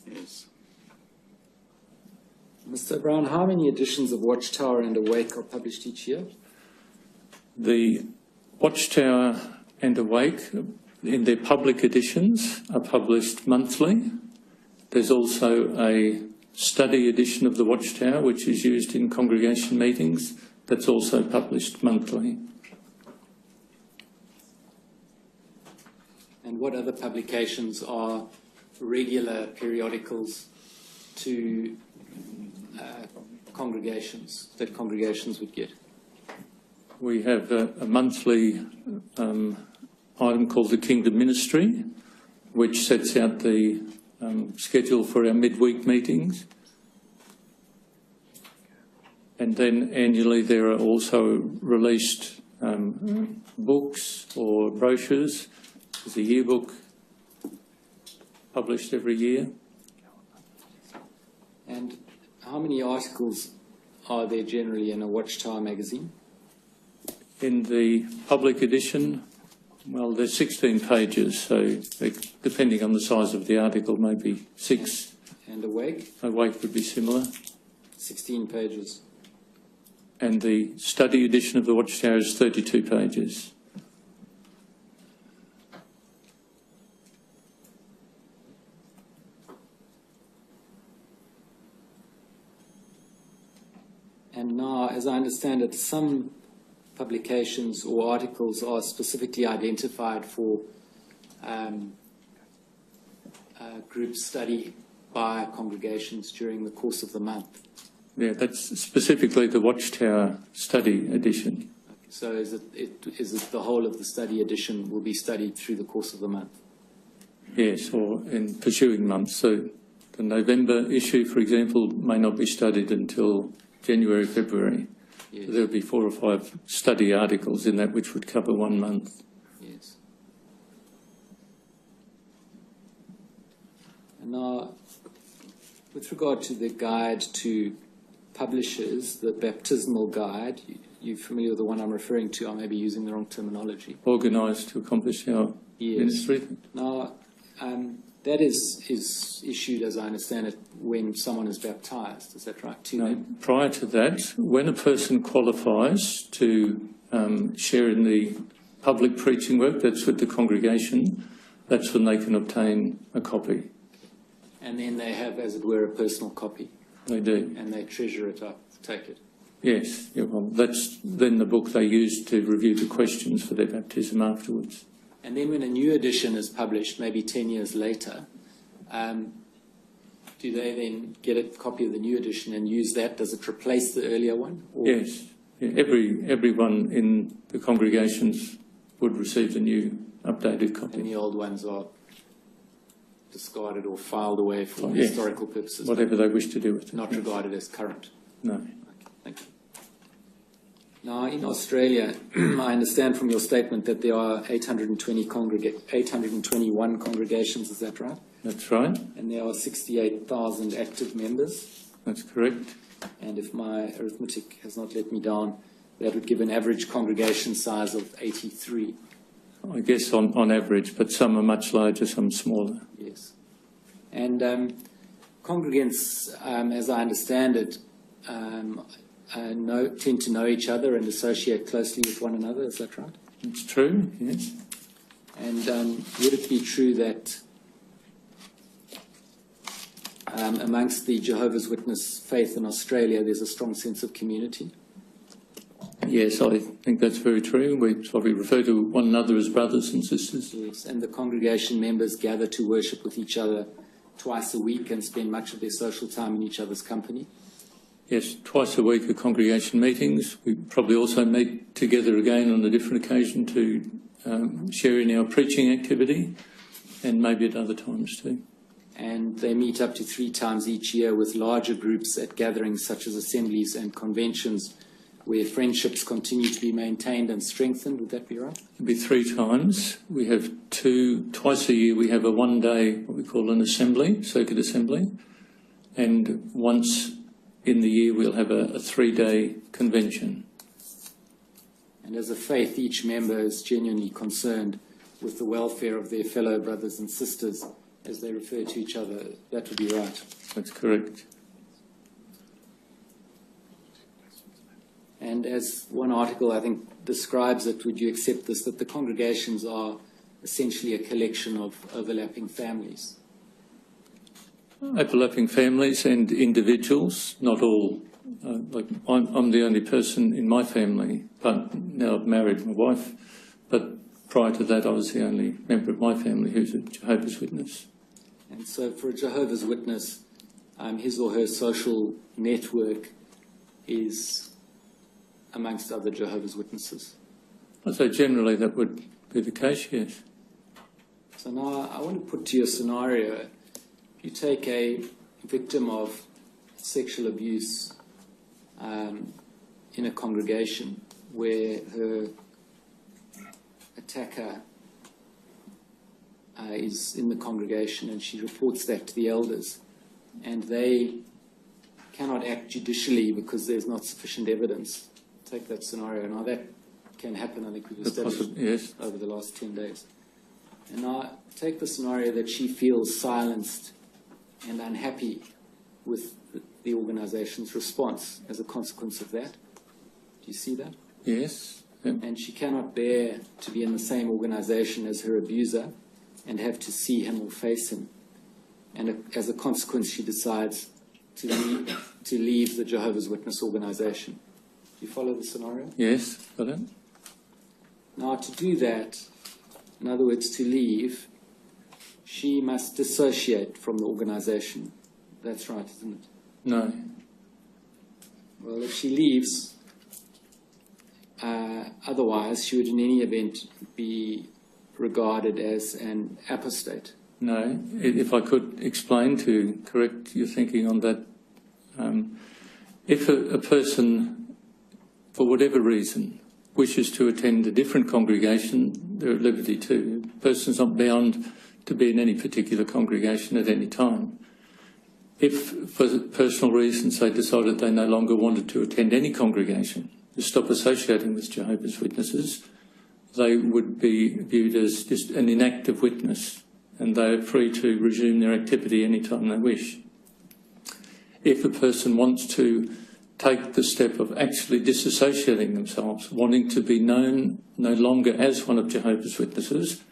Yes. Mr Brown, how many editions of Watchtower and Awake are published each year? The Watchtower and Awake, in their public editions, are published monthly. There's also a study edition of the Watchtower, which is used in congregation meetings, that's also published monthly. And what other publications are regular periodicals to congregations that congregations would get? We have a monthly item called the Kingdom Ministry, which sets out the schedule for our midweek meetings. And then annually there are also released books or brochures. There's a yearbook published every year. And how many articles are there generally in a Watchtower magazine? In the public edition, well, there's 16 pages, so depending on the size of the article, maybe 6. And Awake? Awake would be similar. 16 pages. And the study edition of the Watchtower is 32 pages. And now, as I understand it, some publications or articles are specifically identified for group study by congregations during the course of the month. Yeah, that's specifically the Watchtower study edition. So is it the whole of the study edition will be studied through the course of the month? Yes, or in pursuing months. So the November issue, for example, may not be studied until January, February. Yes. So there'll be 4 or 5 study articles in that which would cover 1 month. Yes. And now, with regard to the guide to publishers, the baptismal guide, you're familiar with the one I'm referring to? I may be using the wrong terminology. Organised to accomplish our ministry. Now, that is issued, as I understand it, when someone is baptised. Is that right? No, prior to that, when a person qualifies to share in the public preaching work, that's with the congregation, that's when they can obtain a copy. And then they have, as it were, a personal copy. They do. And they treasure it up, take it. Yes, yeah, well, that's then the book they use to review the questions for their baptism afterwards. And then when a new edition is published, maybe 10 years later, do they then get a copy of the new edition and use that? Does it replace the earlier one? Or? Yes. Yeah, everyone in the congregations would receive the new updated copy. And the old ones are discarded or filed away for historical purposes. Whatever they wish to do with it. Not regarded as current. No. Okay, thank you. Now, in Australia, I understand from your statement that there are 821 congregations, is that right? That's right. And there are 68,000 active members. That's correct. And if my arithmetic has not let me down, that would give an average congregation size of 83. I guess on average, but some are much larger, some smaller. Yes. And congregants, as I understand it, tend to know each other and associate closely with one another. Is that right? It's true, yes. And would it be true that amongst the Jehovah's Witness faith in Australia, there's a strong sense of community? Yes, I think that's very true. We probably refer to one another as brothers and sisters. Yes, and the congregation members gather to worship with each other twice a week and spend much of their social time in each other's company? Yes, twice a week are congregation meetings. We probably also meet together again on a different occasion to share in our preaching activity, and maybe at other times too. And they meet up to 3 times each year with larger groups at gatherings such as assemblies and conventions where friendships continue to be maintained and strengthened. Would that be right? It'll be 3 times. We have twice a year we have a 1-day, what we call an assembly, circuit assembly, and once in the year we'll have a 3-day convention. And as a faith, each member is genuinely concerned with the welfare of their fellow brothers and sisters as they refer to each other. That would be right. That's correct. And as one article, I think, describes it, would you accept this, that the congregations are essentially a collection of overlapping families? Overlapping families and individuals, not all. Like I'm the only person in my family, but now I've married my wife. But prior to that, I was the only member of my family who's a Jehovah's Witness. And so for a Jehovah's Witness, his or her social network is amongst other Jehovah's Witnesses. I'd say generally that would be the case, yes. So now I want to put to you a scenario. If you take a victim of sexual abuse in a congregation where her attacker is in the congregation and she reports that to the elders, and they cannot act judicially because there's not sufficient evidence. Take that scenario. Now that can happen, I think we've established yes. over the last 10 days. And now take the scenario that she feels silenced and unhappy with the organization's response as a consequence of that. Do you see that? Yes. Yep. And she cannot bear to be in the same organization as her abuser and have to see him or face him. And as a consequence, she decides to leave the Jehovah's Witness organization. Do you follow the scenario? Yes, got it. Now, to do that, in other words, to leave, she must dissociate from the organisation. That's right, isn't it? No. Well, if she leaves, otherwise she would in any event be regarded as an apostate. No. If I could explain to correct your thinking on that, if a person, for whatever reason, wishes to attend a different congregation, they're at liberty to. A person's not bound to be in any particular congregation at any time. If, for personal reasons, they decided they no longer wanted to attend any congregation, to stop associating with Jehovah's Witnesses, they would be viewed as just an inactive witness, and they are free to resume their activity anytime they wish. If a person wants to take the step of actually disassociating themselves, wanting to be known no longer as one of Jehovah's Witnesses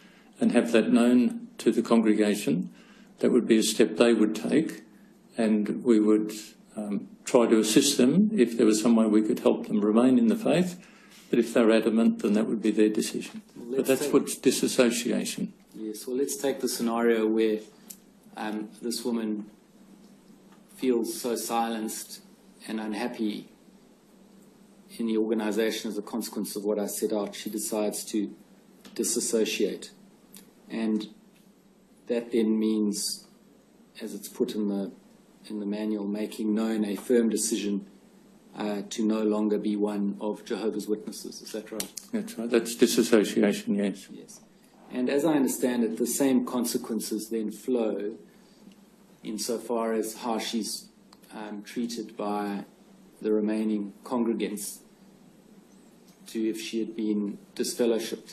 and have that known to the congregation, that would be a step they would take, and we would try to assist them if there was some way we could help them remain in the faith. But if they're adamant, then that would be their decision. But that's what's disassociation. Yes, well, let's take the scenario where this woman feels so silenced and unhappy in the organisation as a consequence of what I set out. She decides to disassociate. And that then means, as it's put in the manual, making known a firm decision to no longer be one of Jehovah's Witnesses. Is that right? That's right. That's disassociation, yes. Yes. And as I understand it, the same consequences then flow insofar as how she's treated by the remaining congregants to if she had been disfellowshipped.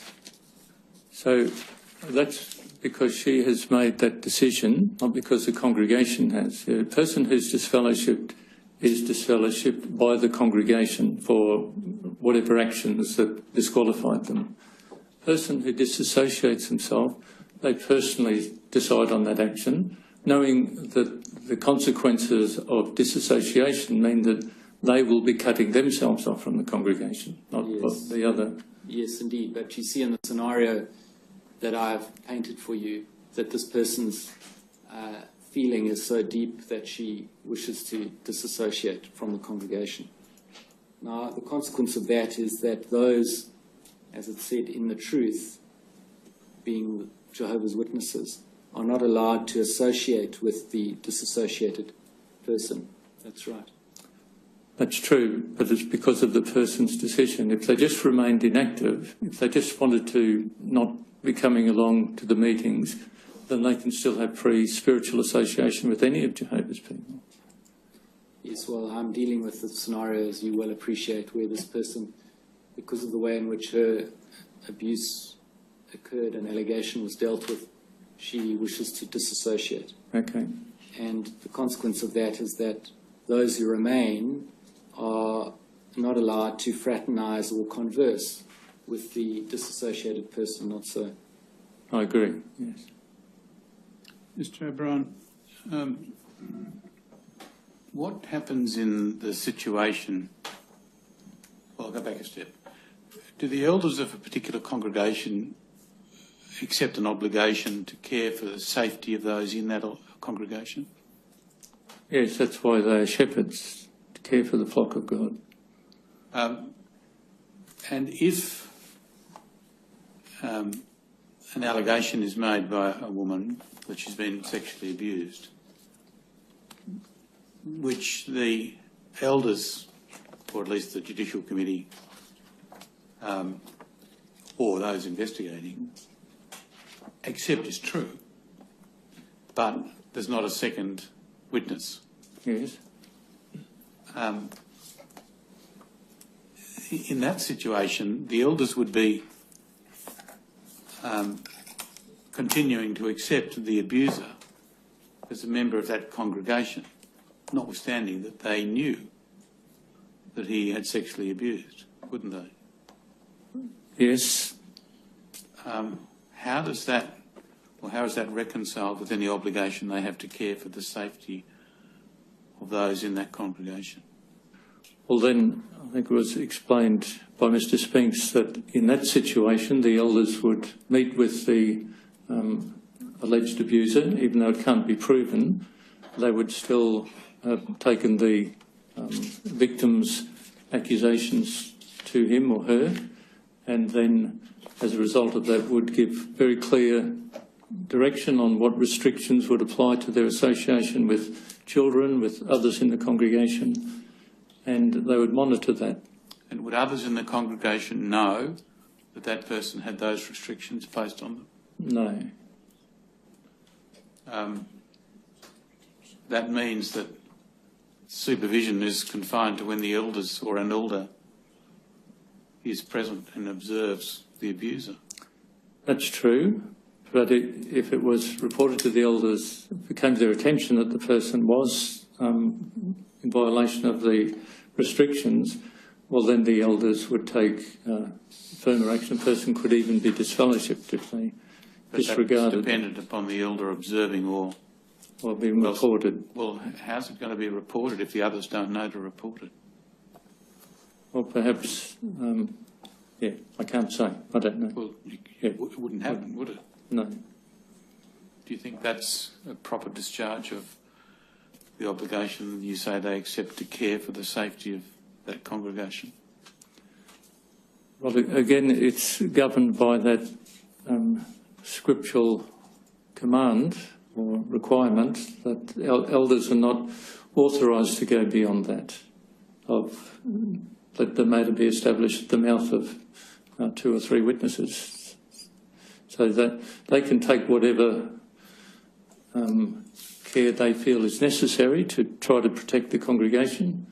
So that's because she has made that decision, not because the congregation has. A person who's disfellowshipped is disfellowshipped by the congregation for whatever actions that disqualified them. A person who disassociates himself, they personally decide on that action, knowing that the consequences of disassociation mean that they will be cutting themselves off from the congregation, not Yes. the other. Yes, indeed. But you see in the scenario that I've painted for you that this person's feeling is so deep that she wishes to disassociate from the congregation. Now, the consequence of that is that those, as it said, in the truth, being Jehovah's Witnesses, are not allowed to associate with the disassociated person. That's right. That's true, but it's because of the person's decision. If they just remained inactive, if they just wanted to not be coming along to the meetings, then they can still have free spiritual association with any of Jehovah's people. Yes, well, I'm dealing with the scenario, as you well appreciate, where this person, because of the way in which her abuse occurred and allegation was dealt with, she wishes to disassociate. Okay. And the consequence of that is that those who remain are not allowed to fraternise or converse with the disassociated person, not so. I agree, yes. Mr. O'Brien, what happens in the situation? Well, I'll go back a step. Do the elders of a particular congregation accept an obligation to care for the safety of those in that congregation? Yes, that's why they are shepherds, to care for the flock of God. And if an allegation is made by a woman that she's been sexually abused, which the elders, or at least the Judicial Committee, or those investigating, accept is true, but there's not a second witness. Yes. In that situation, the elders would be continuing to accept the abuser as a member of that congregation, notwithstanding that they knew that he had sexually abused, wouldn't they? Yes. How is that reconciled with any obligation they have to care for the safety of those in that congregation? Well, then, I think it was explained by Mr. Spinks that in that situation, the elders would meet with the alleged abuser, even though it can't be proven, they would still have taken the victim's accusations to him or her, and then as a result of that would give very clear direction on what restrictions would apply to their association with children, with others in the congregation, and they would monitor that. And would others in the congregation know that that person had those restrictions placed on them? No. That means that supervision is confined to when the elders or an elder is present and observes the abuser. That's true, but if it was reported to the elders, it came to their attention that the person was in violation of the restrictions, well then the elders would take firmer action. The person could even be disfellowshipped if they disregarded. That's dependent upon the elder observing or being reported. Well, how's it going to be reported if the others don't know to report it? Well, perhaps, yeah, I can't say. I don't know. Well, it wouldn't happen, would it? No. Do you think that's a proper discharge of the obligation you say they accept to care for the safety of that congregation? Well, again, it's governed by that scriptural command or requirement that elders are not authorised to go beyond that, of let the matter be established at the mouth of 2 or 3 witnesses, so that they can take whatever care they feel is necessary to try to protect the congregation.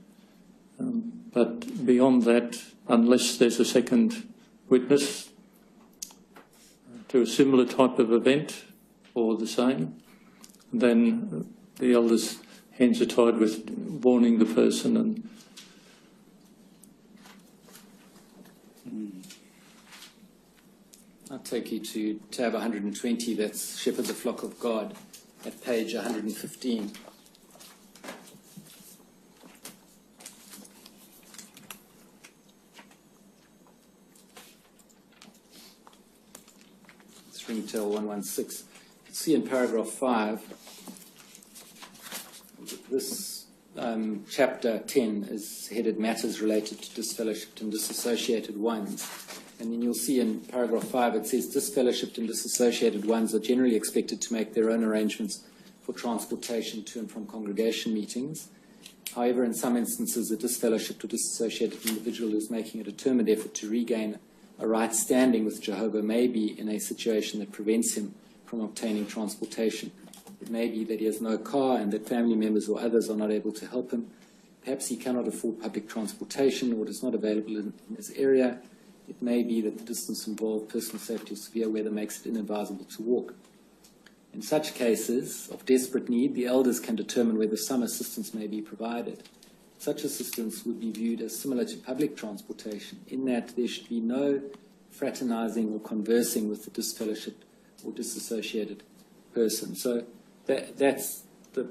But beyond that, unless there's a second witness to a similar type of event or the same, then the elders' hands are tied with warning the person. And I'll take you to tab 120, that's Shepherd the Flock of God, at page 115. It's Ringtail 116. You can see in paragraph 5, this chapter 10 is headed Matters Related to Disfellowshipped and Disassociated Ones. And then you'll see in paragraph 5 it says disfellowshipped and disassociated ones are generally expected to make their own arrangements for transportation to and from congregation meetings. However, in some instances, a disfellowshipped or disassociated individual who is making a determined effort to regain a right standing with Jehovah may be in a situation that prevents him from obtaining transportation. It may be that he has no car and that family members or others are not able to help him. Perhaps he cannot afford public transportation or it is not available in his area. It may be that the distance involved, personal safety or severe weather makes it inadvisable to walk. In such cases of desperate need, the elders can determine whether some assistance may be provided. Such assistance would be viewed as similar to public transportation, in that there should be no fraternizing or conversing with the disfellowshipped or disassociated person. So that's the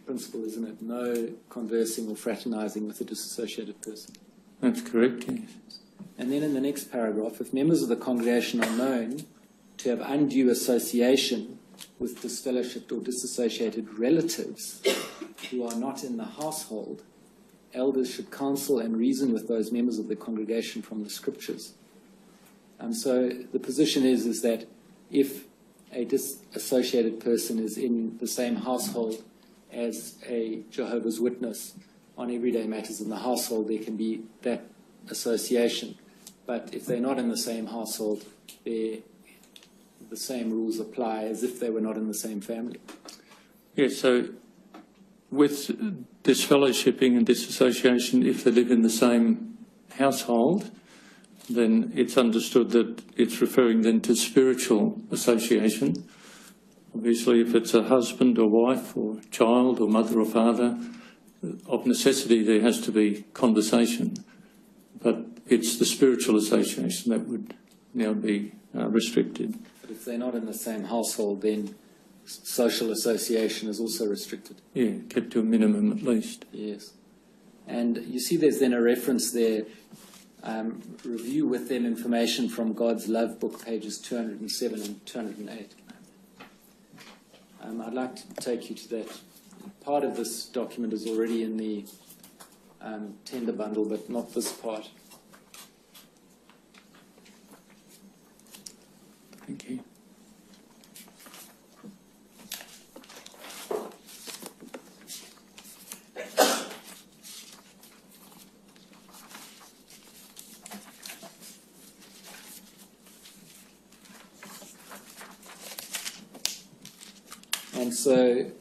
principle, isn't it? No conversing or fraternizing with a disassociated person. that's correct, yes. And then in the next paragraph, if members of the congregation are known to have undue association with disfellowshipped or disassociated relatives who are not in the household, elders should counsel and reason with those members of the congregation from the scriptures. So the position is that if a disassociated person is in the same household as a Jehovah's Witness on everyday matters in the household, there can be that association. But if they're not in the same household, the same rules apply as if they were not in the same family. Yes, so with disfellowshipping and disassociation, if they live in the same household, then it's understood that it's referring then to spiritual association. Obviously, if it's a husband or wife or child or mother or father, of necessity there has to be conversation. But it's the spiritual association that would now be restricted. But if they're not in the same household, then social association is also restricted. Yeah, kept to a minimum at least. Yes. And you see there's then a reference there, review with them information from God's Love book, pages 207 and 208. I'd like to take you to that. Part of this document is already in the tender bundle, but not this part. Thank you. And so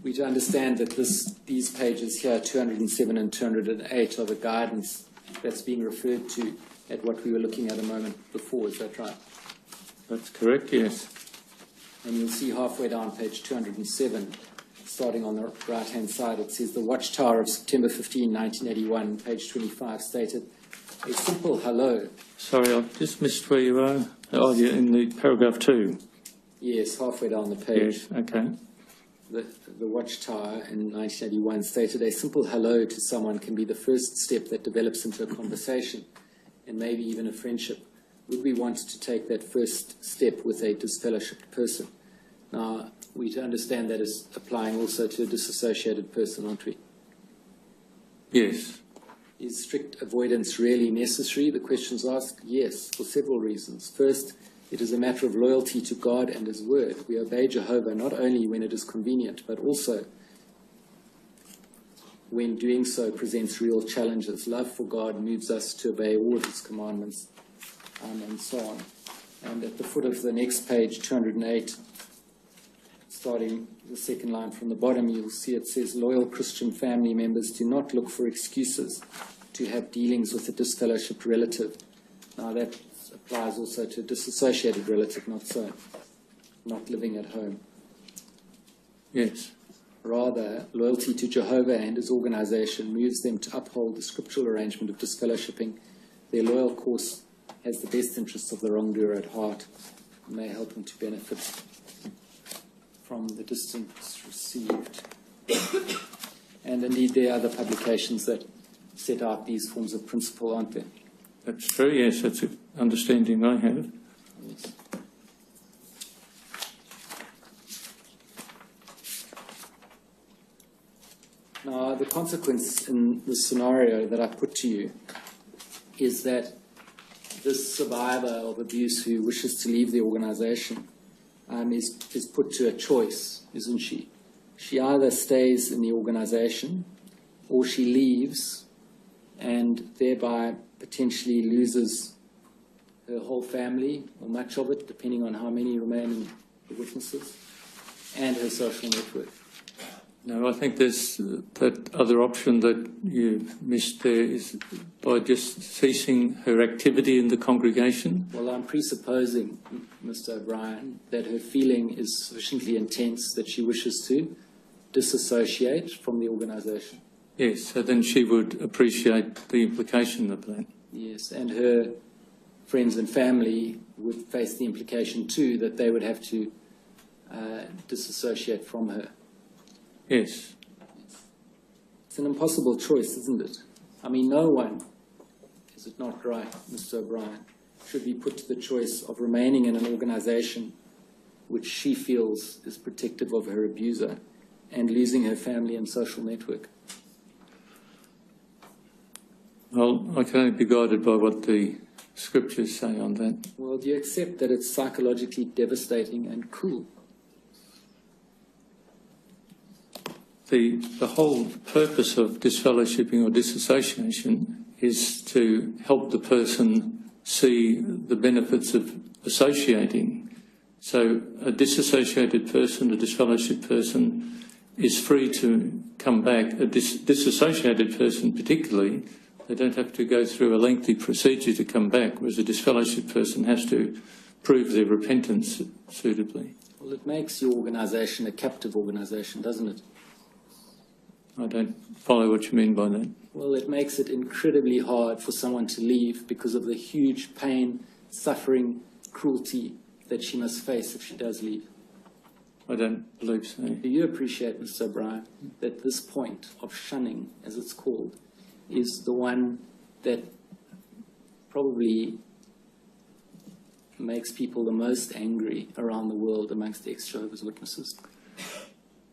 we to understand that these pages here, 207 and 208, are the guidance that's being referred to at what we were looking at a moment before. Is that right? That's correct, yes. And you'll see halfway down page 207, starting on the right-hand side, it says, the Watchtower of September 15, 1981, page 25, stated, a simple hello. Sorry, I've just missed where you are. Oh, you're in the paragraph 2. Yes, halfway down the page. Yes, okay. The Watchtower in 1981 stated, a simple hello to someone can be the first step that develops into a conversation and maybe even a friendship. Would we want to take that first step with a disfellowshipped person? Now, we to understand that is applying also to a disassociated person, aren't we? Yes. Is strict avoidance really necessary? The question's asked, yes, for several reasons. First, it is a matter of loyalty to God and His Word. We obey Jehovah not only when it is convenient, but also when doing so presents real challenges. Love for God moves us to obey all of His commandments, and so on. And at the foot of the next page, 208, starting the second line from the bottom, you'll see it says, loyal Christian family members do not look for excuses to have dealings with a disfellowshipped relative. Now that applies also to a disassociated relative, not living at home. Yes. Rather, loyalty to Jehovah and His organization moves them to uphold the scriptural arrangement of disfellowshipping. Their loyal course has the best interests of the wrongdoer at heart and may help them to benefit from the distance received. And indeed, there are other publications that set out these forms of principle, aren't there? That's true, yes, that's an understanding I have. Yes. Now, the consequence in the scenario that I put to you is that this survivor of abuse who wishes to leave the organization is put to a choice, isn't she? She either stays in the organization or she leaves and thereby potentially loses her whole family, or much of it, depending on how many remain in the witnesses, and her social network. No, I think there's that other option that you missed there is by just ceasing her activity in the congregation. Well, I'm presupposing, Mr. O'Brien, that her feeling is sufficiently intense that she wishes to disassociate from the organisation. Yes, so then she would appreciate the implication of that. Yes, and her friends and family would face the implication too that they would have to disassociate from her. Yes. It's an impossible choice, isn't it? I mean, no one, is it not right, Mr. O'Brien, should be put to the choice of remaining in an organisation which she feels is protective of her abuser and losing her family and social network. Well, I can only be guided by what the scriptures say on that. Well, do you accept that it's psychologically devastating and cruel? The whole purpose of disfellowshipping or disassociation is to help the person see the benefits of associating. So a disassociated person, a disfellowshipped person, is free to come back. A disassociated person particularly, they don't have to go through a lengthy procedure to come back, whereas a disfellowshipped person has to prove their repentance suitably. Well, it makes your organisation a captive organisation, doesn't it? I don't follow what you mean by that. Well, it makes it incredibly hard for someone to leave because of the huge pain, suffering, cruelty that she must face if she does leave. I don't believe so. Do you appreciate, Mr. O'Brien, that this point of shunning, as it's called, is the one that probably makes people the most angry around the world amongst the ex-Jehovah's Witnesses?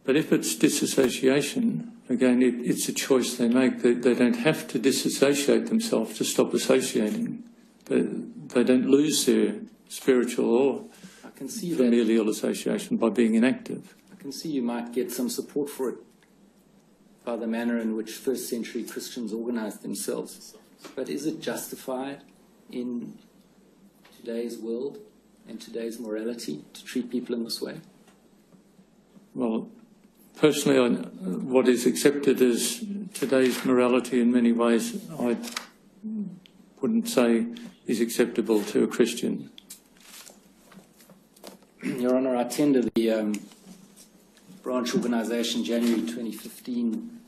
But if it's disassociation, again, it's a choice they make. They don't have to disassociate themselves to stop associating. They don't lose their spiritual or I can see familial association by being inactive. I can see you might get some support for it by the manner in which first century Christians organized themselves. But is it justified in today's world and today's morality to treat people in this way? Well, personally, what is accepted as today's morality in many ways, I wouldn't say is acceptable to a Christian. Your Honour, I attended the branch organisation January 2015.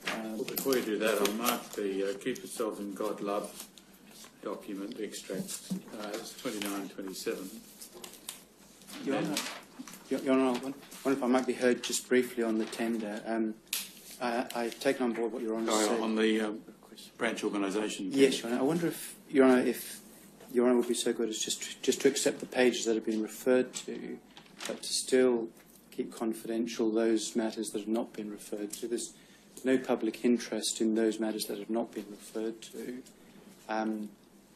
Well, before you do that, I'll mark the Keep Yourself in God Love document extracts. It's 29-27. Your Honour, I wonder if I might be heard just briefly on the tender. I've taken on board what Your Honour said. On the branch organisation. Yes, Your Honour. I wonder if Your Honour would be so good as just to accept the pages that have been referred to, but to still keep confidential those matters that have not been referred to. There's no public interest in those matters that have not been referred to.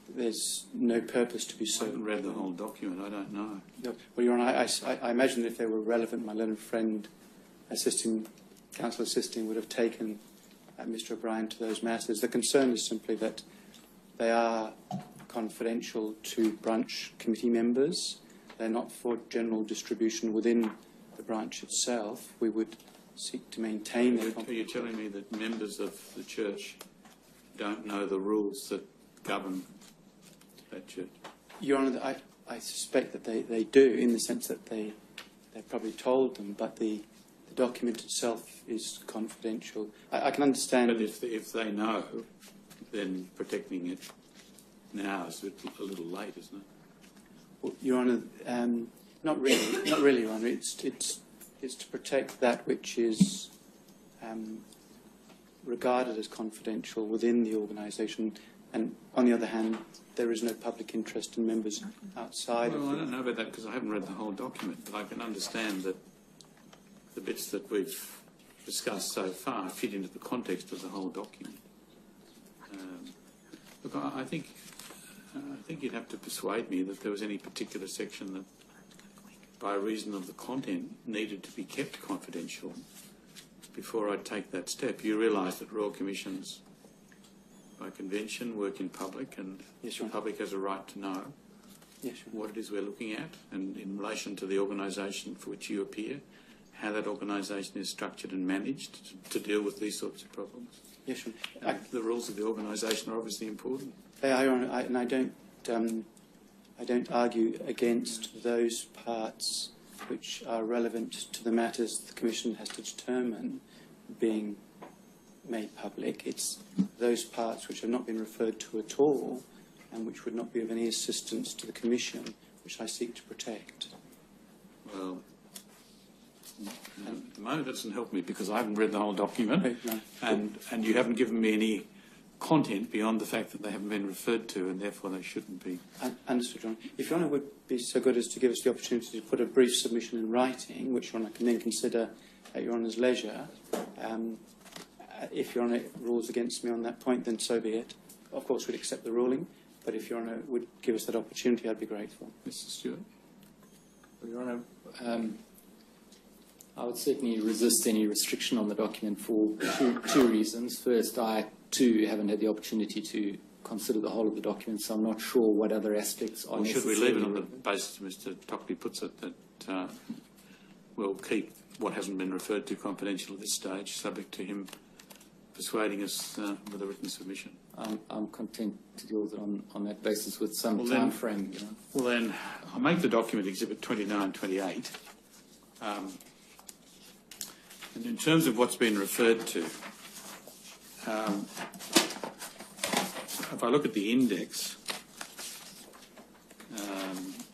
There's no purpose to be so. I haven't read the whole document. I don't know. No. Well, Your Honour, I imagine that if they were relevant, my learned friend counsel assisting would have taken Mr. O'Brien to those matters. The concern is simply that they are confidential to branch committee members. They're not for general distribution within the branch itself. We would seek to maintain their Are you telling me that members of the church don't know the rules that govern that church? Your Honour, I suspect that they do, in the sense that they're probably told them, but the document itself is confidential. I can understand. But if they know, then protecting it now is a little late, isn't it? Well, Your Honour, not really, Your Honour. It's to protect that which is regarded as confidential within the organisation, and on the other hand, there is no public interest in members outside. Well, I don't know about that because I haven't read the whole document, but I can understand that the bits that we've discussed so far fit into the context of the whole document. Look, I think you'd have to persuade me that there was any particular section that, by reason of the content, needed to be kept confidential before I'd take that step. You realise that Royal Commissions, by convention, work in public, and Yes, the public has a right to know Yes, Your Honour. what it is we're looking at, and in relation to the organisation for which you appear, how that organisation is structured and managed to deal with these sorts of problems. Yes, Your Honour. The rules of the organisation are obviously important. They are, Your Honour, and I don't argue against those parts which are relevant to the matters the Commission has to determine being made public. It's those parts which have not been referred to at all and which would not be of any assistance to the Commission, which I seek to protect. Well, at the moment that doesn't help me because I haven't read the whole document, No. and you haven't given me any content beyond the fact that they haven't been referred to, and therefore they shouldn't be. Understood, Your Honour. If Your Honour would be so good as to give us the opportunity to put a brief submission in writing, which Your Honour can then consider at Your Honour's leisure, if Your Honour rules against me on that point, then so be it. Of course, we'd accept the ruling, but if Your Honour would give us that opportunity, I'd be grateful. Mr. Stewart? Well, Your Honour, I would certainly resist any restriction on the document for two reasons. First, I too haven't had the opportunity to consider the whole of the document, so I'm not sure what other aspects are necessary. Should we leave it on the basis Mr. Tockley puts it, that we'll keep what hasn't been referred to confidential at this stage, subject to him persuading us with a written submission? I'm content to deal with it on that basis with some Well, time then- frame. You know. Well then, I'll make the document Exhibit 29-28. And in terms of what's been referred to, if I look at the index,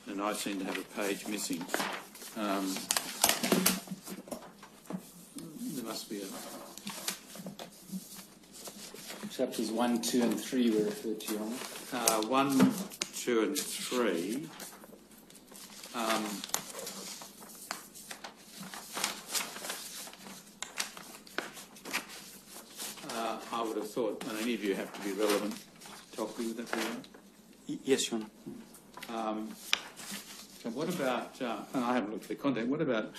and I seem to have a page missing, there must be a... Chapters 1, 2 and 3 were referred to, Your Honour. 1, 2 and 3. I would have thought, and any of you have to be relevant. Tockley, would that be right? Yes, Your Honour. So what about, and I haven't looked at the content, what about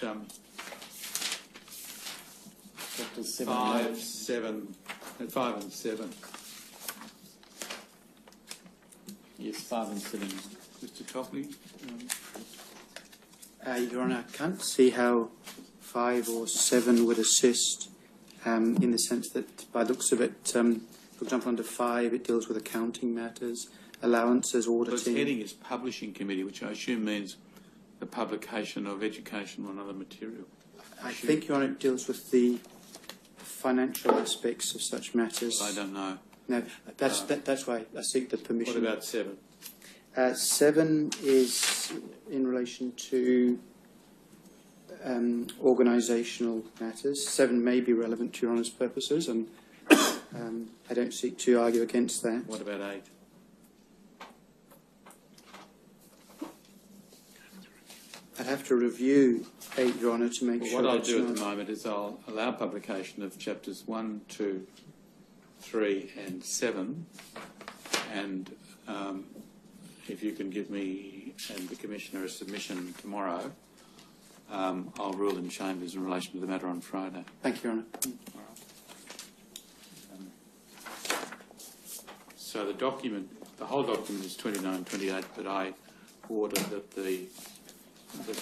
Chapters 7 and 5 and 7? Yes, 5 and 7. Mr. Tockley? Your Honour, I can't see how 5 or 7 would assist in the sense that, by the looks of it, for example, under 5, it deals with accounting matters, allowances, Well, its auditing. heading is Publishing Committee, which I assume means the publication of educational and other material. I think, Your Honour, it deals with the financial aspects of such matters. I don't know. No, that's why I seek the permission. What about 7? 7 is in relation to organisational matters. 7 may be relevant to Your Honour's purposes, and I don't seek to argue against that. What about 8? I'd have to review 8, Your Honour, to make Well, sure. what I'll that's do at not- the moment is I'll allow publication of chapters 1, 2, 3 and 7, and if you can give me and the Commissioner a submission tomorrow, I'll rule in chambers in relation to the matter on Friday. Thank you, Your Honour. So the document, the whole document is 29, 28, but I order that the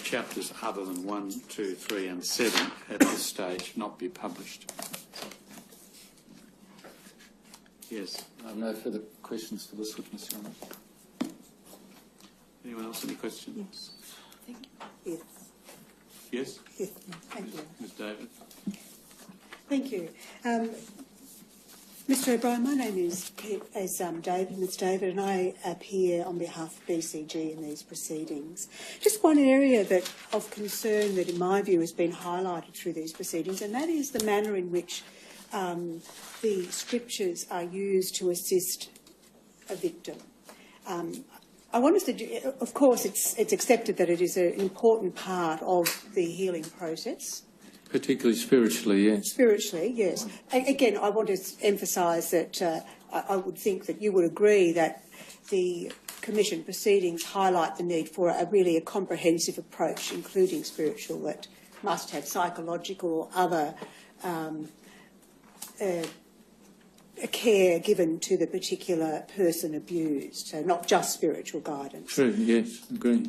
chapters other than 1, 2, 3 and 7 at this stage not be published. Yes. I have no further questions for this witness, Your Honour. Anyone else? Any questions? Thank you. Yes? Yes, thank you. Ms. David? Thank you. Mr O'Brien, my name is David, Ms David, and I appear on behalf of BCG in these proceedings. Just one area of concern that, in my view, has been highlighted through these proceedings, and that is the manner in which the scriptures are used to assist a victim. I want us to, of course, it's accepted that it is an important part of the healing process. Particularly spiritually, yes. Spiritually, yes. Again, I want to emphasise that I would think that you would agree that the Commission proceedings highlight the need for a comprehensive approach, including spiritual, that must have psychological or other care given to the particular person abused, so not just spiritual guidance. True, yes, agree.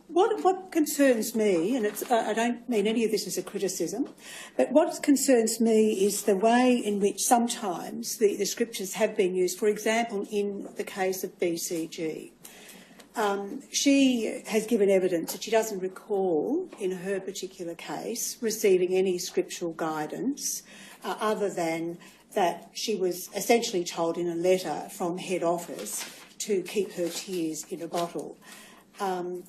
What concerns me, and I don't mean any of this as a criticism, but what concerns me is the way in which sometimes the scriptures have been used. For example, in the case of BCG, she has given evidence that she doesn't recall, in her particular case, receiving any scriptural guidance other than that she was essentially told in a letter from head office to keep her tears in a bottle. And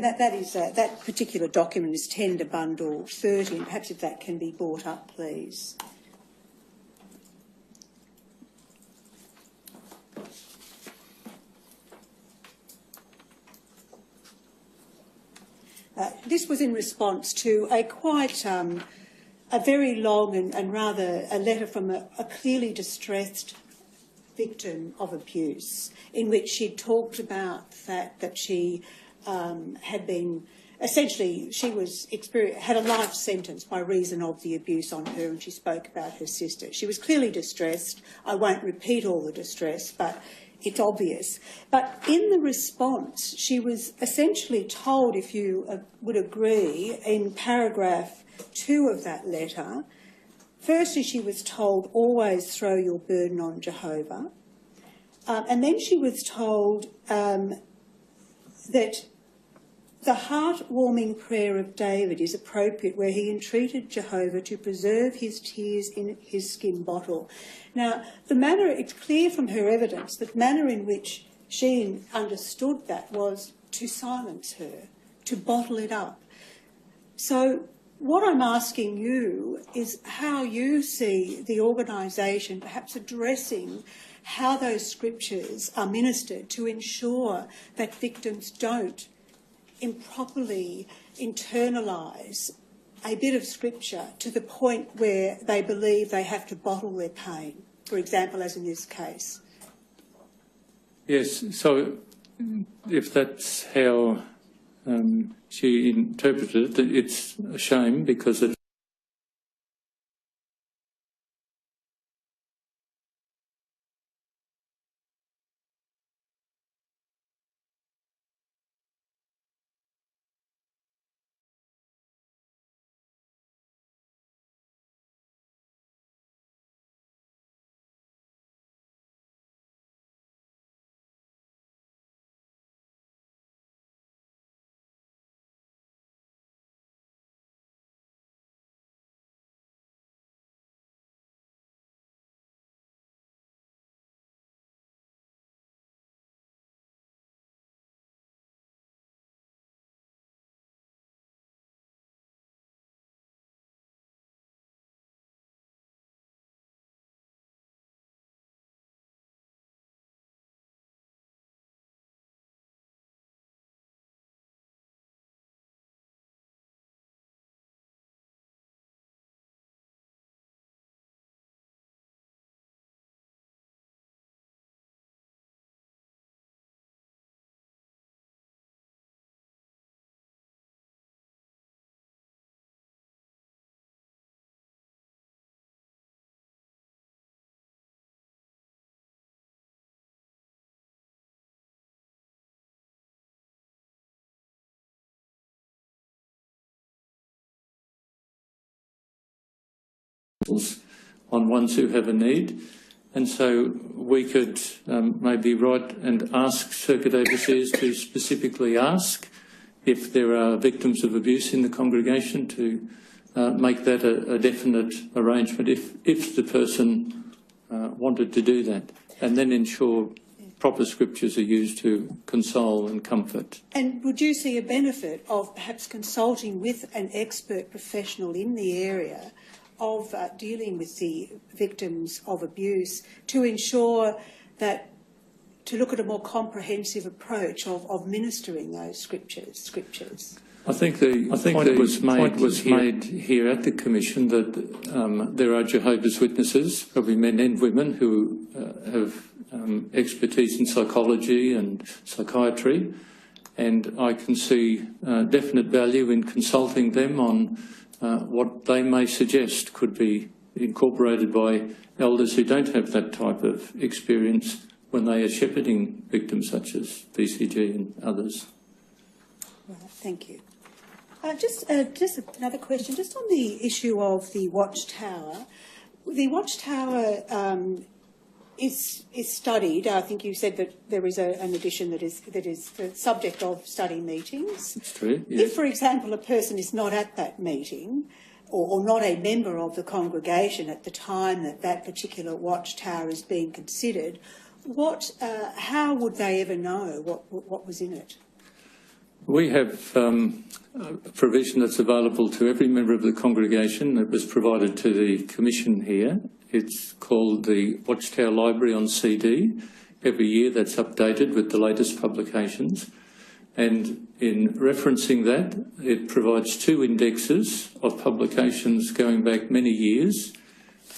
that particular document is Tender Bundle 30, and perhaps if that can be brought up, please. This was in response to a very long and rather a letter from a clearly distressed victim of abuse, in which she talked about the fact that she had been essentially, had a life sentence by reason of the abuse on her, and she spoke about her sister. She was clearly distressed. I won't repeat all the distress, but it's obvious. But in the response, she was essentially told, if you would agree, in paragraph 2 of that letter, firstly she was told, always throw your burden on Jehovah. And then she was told that the heart-warming prayer of David is appropriate, where he entreated Jehovah to preserve his tears in his skin bottle. Now, it's clear from her evidence that the manner in which she understood that was to silence her, to bottle it up. So what I'm asking you is how you see the organisation perhaps addressing how those scriptures are ministered to ensure that victims don't improperly internalise a bit of scripture to the point where they believe they have to bottle their pain. for example, as in this case? Yes, so if that's how she interpreted it, it's a shame because it on ones who have a need. And so we could maybe write and ask circuit overseers to specifically ask if there are victims of abuse in the congregation to make that a definite arrangement if the person wanted to do that, and then ensure proper scriptures are used to console and comfort. And would you see a benefit of perhaps consulting with an expert professional in the area of dealing with the victims of abuse to ensure that, to look at a more comprehensive approach of ministering those scriptures? I think the point was made here at the Commission that there are Jehovah's Witnesses, probably men and women, who have expertise in psychology and psychiatry, and I can see definite value in consulting them on what they may suggest could be incorporated by elders who don't have that type of experience when they are shepherding victims such as BCG and others. Right, thank you. Just another question, just on the issue of the Watchtower. The Watchtower is studied. I think you said that there is an edition that is the subject of study meetings. It's true, yes. If, for example, a person is not at that meeting or not a member of the congregation at the time that particular Watchtower is being considered, how would they ever know what was in it? We have a provision that's available to every member of the congregation that was provided to the Commission here. It's called the Watchtower Library on CD. Every year that's updated with the latest publications. And in referencing that, it provides 2 indexes of publications going back many years,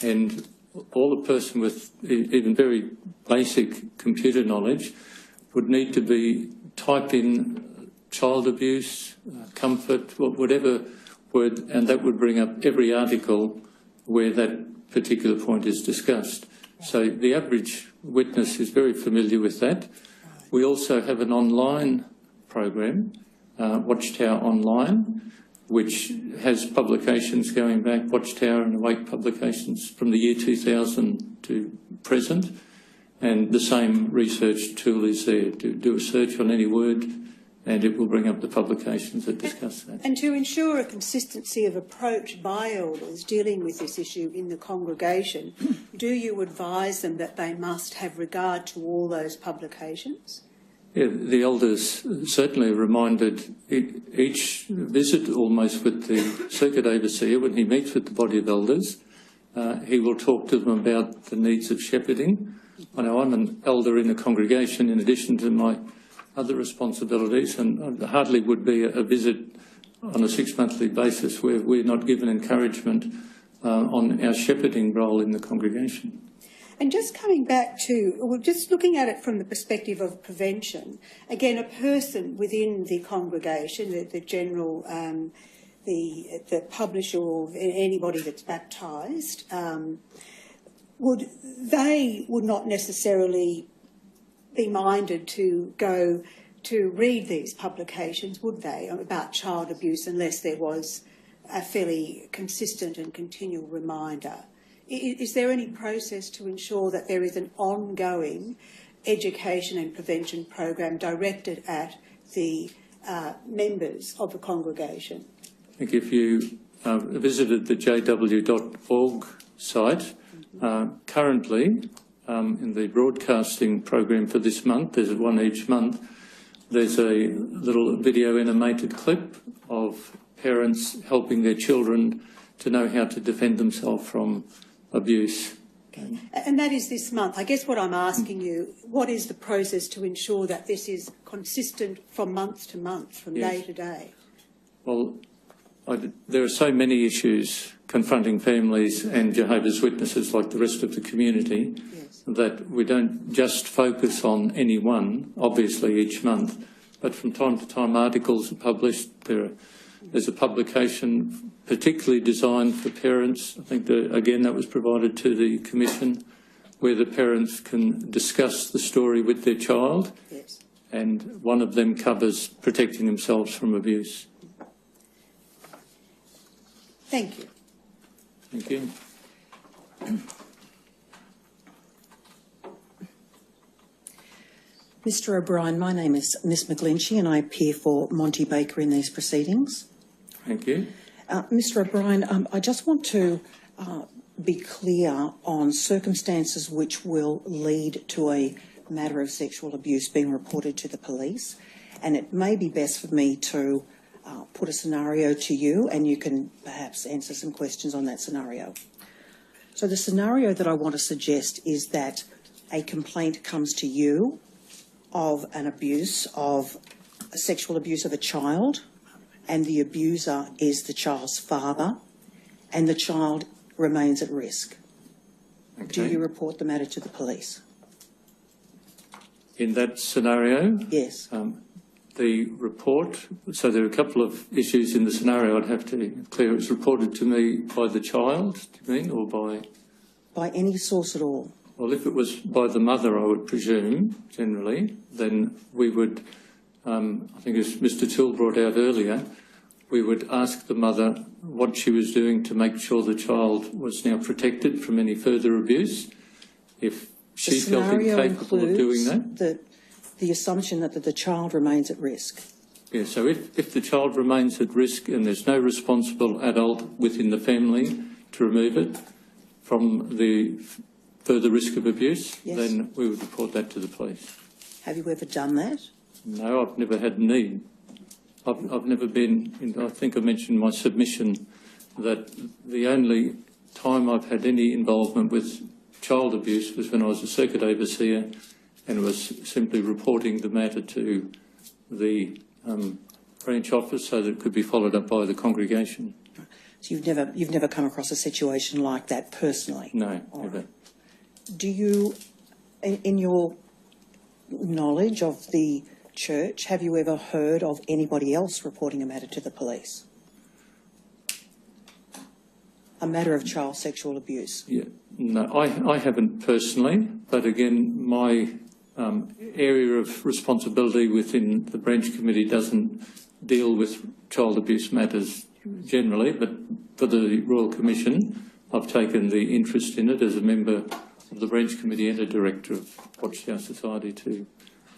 and all a person with even very basic computer knowledge would need to type in child abuse, comfort, whatever word, and that would bring up every article where that particular point is discussed. So the average witness is very familiar with that. We also have an online program, Watchtower Online, which has publications going back, Watchtower and Awake publications from the year 2000 to present, and the same research tool is there. Do a search on any word and it will bring up the publications that discuss that. And to ensure a consistency of approach by elders dealing with this issue in the congregation, do you advise them that they must have regard to all those publications? Yeah, the elders certainly are reminded each visit almost with the circuit overseer, when he meets with the body of elders, he will talk to them about the needs of shepherding. I know I'm an elder in the congregation in addition to my other responsibilities, and there hardly would be a visit on a 6-monthly basis where we're not given encouragement on our shepherding role in the congregation. And just coming back to, well, just looking at it from the perspective of prevention, again, a person within the congregation, the general, the publisher or anybody that's baptised, would not necessarily be minded to go to read these publications, would they, about child abuse, unless there was a fairly consistent and continual reminder? Is there any process to ensure that there is an ongoing education and prevention program directed at the members of the congregation? I think if you visited the jw.org site, currently in the broadcasting program for this month, there's one each month, there's a little video animated clip of parents helping their children to know how to defend themselves from abuse. Okay. And that is this month. I guess what I'm asking you, what is the process to ensure that this is consistent from month to month, from day to day? Well, there are so many issues confronting families and Jehovah's Witnesses, like the rest of the community, that we don't just focus on any one, obviously, each month, but from time to time articles are published. There's a publication particularly designed for parents. I think, again, that was provided to the Commission, where the parents can discuss the story with their child, and one of them covers protecting themselves from abuse. Thank you. Thank you. Mr O'Brien, my name is Miss McGlinchey and I appear for Monty Baker in these proceedings. Thank you. Mr O'Brien, I just want to be clear on circumstances which will lead to a matter of sexual abuse being reported to the police, and it may be best for me to put a scenario to you and you can perhaps answer some questions on that scenario. So the scenario that I want to suggest is that a complaint comes to you of an abuse, of a sexual abuse of a child, and the abuser is the child's father, and the child remains at risk. Okay. Do you report the matter to the police? In that scenario? Yes. The report, so there are a couple of issues in the scenario I'd have to clear. It was reported to me by the child, do you mean, or by? By any source at all. Well, if it was by the mother, I would presume, generally, then we would, I think as Mr Toole brought out earlier, we would ask the mother what she was doing to make sure the child was now protected from any further abuse. If she felt incapable of doing that. The assumption that the child remains at risk. Yeah, so if the child remains at risk and there's no responsible adult within the family to remove it from the further risk of abuse, then we would report that to the police. Have you ever done that? No, I've never had need. I've never been, I think I mentioned in my submission that the only time I've had any involvement with child abuse was when I was a circuit overseer and was simply reporting the matter to the branch office so that it could be followed up by the congregation. So you've never come across a situation like that personally? No, never. Right. Do you, in your knowledge of the church, have you ever heard of anybody else reporting a matter to the police? A matter of child sexual abuse? Yeah, no, I haven't personally, but again, my area of responsibility within the branch committee doesn't deal with child abuse matters generally, but for the Royal Commission, I've taken the interest in it as a member of the branch committee and a director of Watchtower Society too.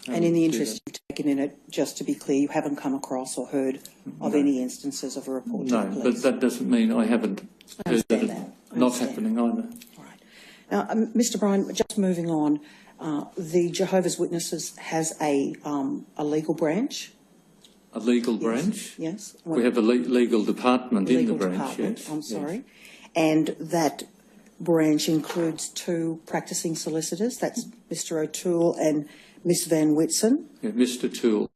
And in the interest you've taken in it, just to be clear, you haven't come across or heard of any instances of a report to the police? No, but that doesn't mean I haven't heard that it's not happening either. All right. Now, Mr Bryan, just moving on, the Jehovah's Witnesses has a legal branch. A legal branch? Yes. We have a legal department in the branch, yes. I'm sorry. And that branch includes 2 practising solicitors. That's Mr O'Toole and Miss Van Whitson. Yeah, Mr Toole.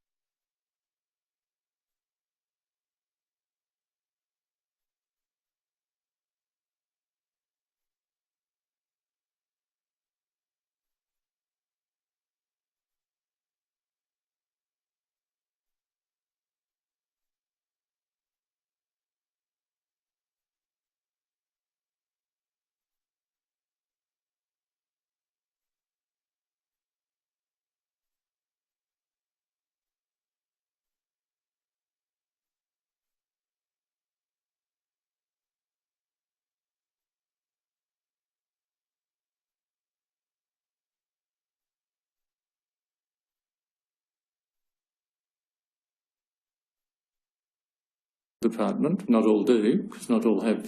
department. Not all do, because not all have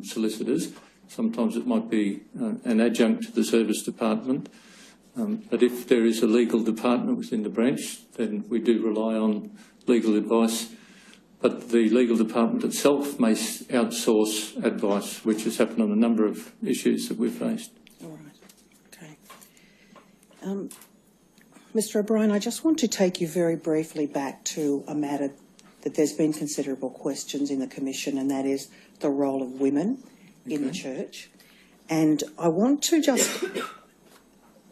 solicitors. Sometimes it might be an adjunct to the service department. But if there is a legal department within the branch, then we do rely on legal advice. But the legal department itself may outsource advice, which has happened on a number of issues that we've faced. All right. Okay. Mr. O'Brien, I just want to take you very briefly back to a matter that there's been considerable questions in the Commission, and that is the role of women in the church. And I want to just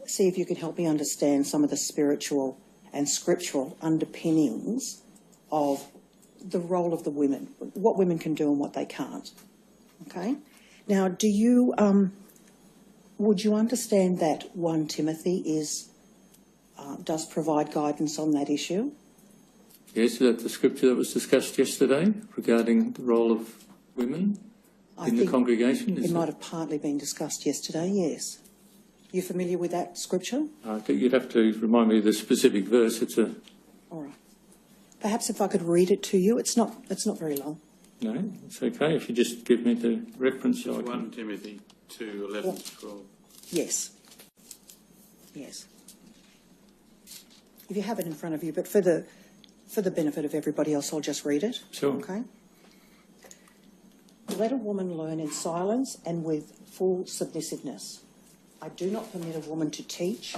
see if you can help me understand some of the spiritual and scriptural underpinnings of the role of the women, what women can do and what they can't. Okay? Now, do you, would you understand that 1 Timothy does provide guidance on that issue? Yes, that's the scripture that was discussed yesterday regarding the role of women in the congregation. It might have partly been discussed yesterday, yes. You familiar with that scripture? I think you'd have to remind me of the specific verse. All right. Perhaps if I could read it to you. It's not very long. No, it's okay. If you just give me the reference. 1 Timothy 2, 11 to 12. Yes. Yes. If you have it in front of you, but for the benefit of everybody else, I'll just read it. Sure. Okay. Let a woman learn in silence and with full submissiveness. I do not permit a woman to teach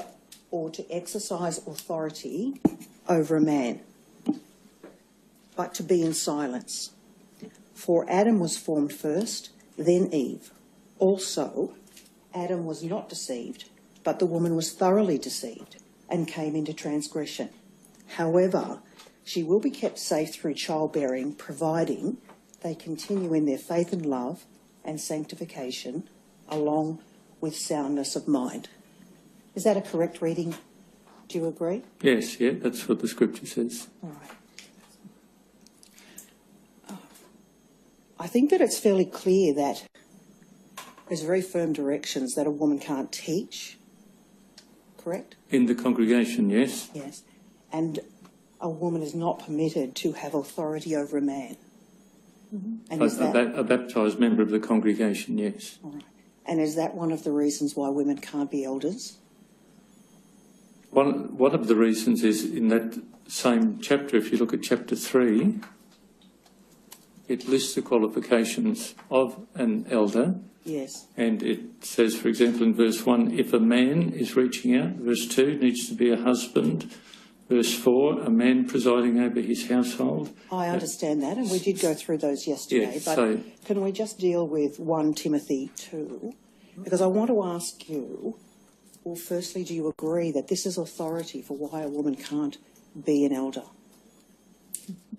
or to exercise authority over a man, but to be in silence. For Adam was formed first, then Eve. Also, Adam was not deceived, but the woman was thoroughly deceived and came into transgression. However, she will be kept safe through childbearing, providing they continue in their faith and love and sanctification, along with soundness of mind. Is that a correct reading? Do you agree? Yes, yeah, that's what the scripture says. All right. I think that it's fairly clear that there's very firm directions that a woman can't teach, correct? In the congregation, yes. Yes. And a woman is not permitted to have authority over a man. Mm-hmm. And A baptised member of the congregation, yes. All right. And is that one of the reasons why women can't be elders? One of the reasons is in that same chapter, if you look at chapter 3, it lists the qualifications of an elder. Yes. And it says, for example, in verse 1, if a man is reaching out, verse 2, needs to be a husband, verse 4, a man presiding over his household. I understand that, and we did go through those yesterday, yes, but can we just deal with 1 Timothy 2? Because I want to ask you, well, firstly, do you agree that this is authority for why a woman can't be an elder?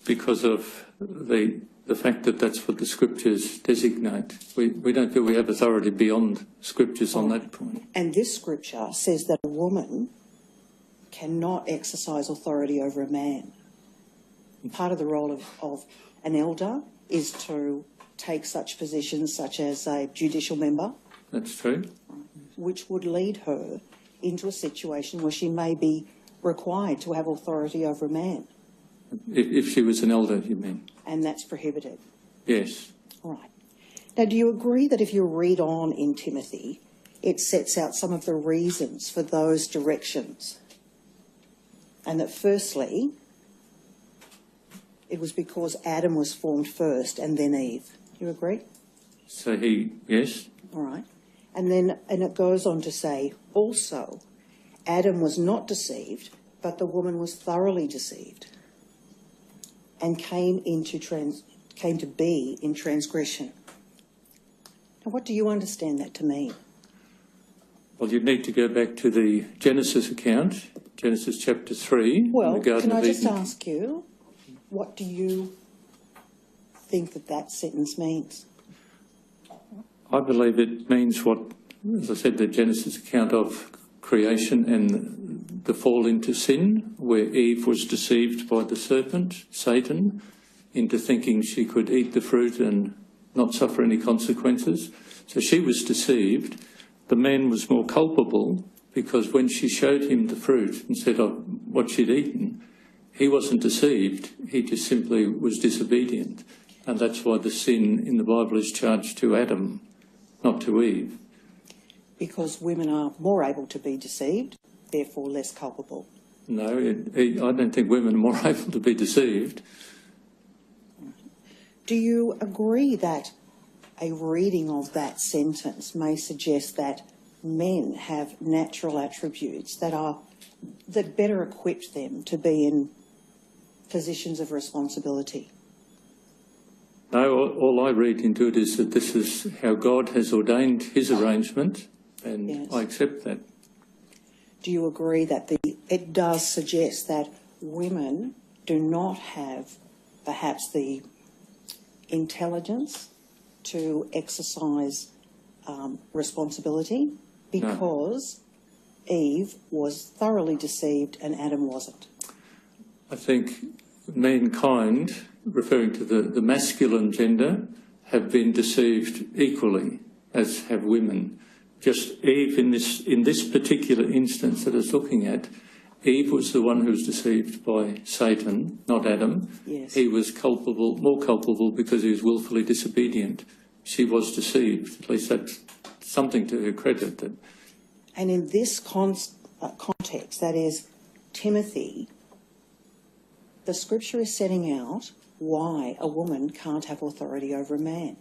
Because of the fact that that's what the scriptures designate. We don't feel we have authority beyond scriptures on that point. And this scripture says that a woman cannot exercise authority over a man. Part of the role of an elder is to take such positions such as a judicial member. That's true. Which would lead her into a situation where she may be required to have authority over a man. If she was an elder, you mean? And that's prohibited. Yes. All right. Now, do you agree that if you read on in Timothy, it sets out some of the reasons for those directions? And that firstly, it was because Adam was formed first and then Eve. Do you agree? So yes. All right. And it goes on to say, also, Adam was not deceived, but the woman was thoroughly deceived and came to be in transgression. Now, what do you understand that to mean? Well, you'd need to go back to the Genesis account, Genesis chapter 3. Well, can I just ask you, what do you think that sentence means? I believe it means what, as I said, the Genesis account of creation and the fall into sin, where Eve was deceived by the serpent, Satan, into thinking she could eat the fruit and not suffer any consequences. So she was deceived. The man was more culpable because when she showed him the fruit and said what she'd eaten, he wasn't deceived. He just simply was disobedient. And that's why the sin in the Bible is charged to Adam, not to Eve. Because women are more able to be deceived, therefore less culpable. No, I don't think women are more able to be deceived. Do you agree that a reading of that sentence may suggest that men have natural attributes that better equip them to be in positions of responsibility? No, all I read into it is that this is how God has ordained his arrangement, and Yes. I accept that. Do you agree that it does suggest that women do not have perhaps the intelligence to exercise responsibility because Eve was thoroughly deceived and Adam wasn't? I think mankind, referring to the masculine gender, have been deceived equally, as have women. Just Eve, in this particular instance that I was looking at, Eve was the one who was deceived by Satan, not Adam. Yes. He was more culpable because he was willfully disobedient. She was deceived. At least that's something to her credit. And in this context, that is Timothy, the scripture is setting out why a woman can't have authority over a man.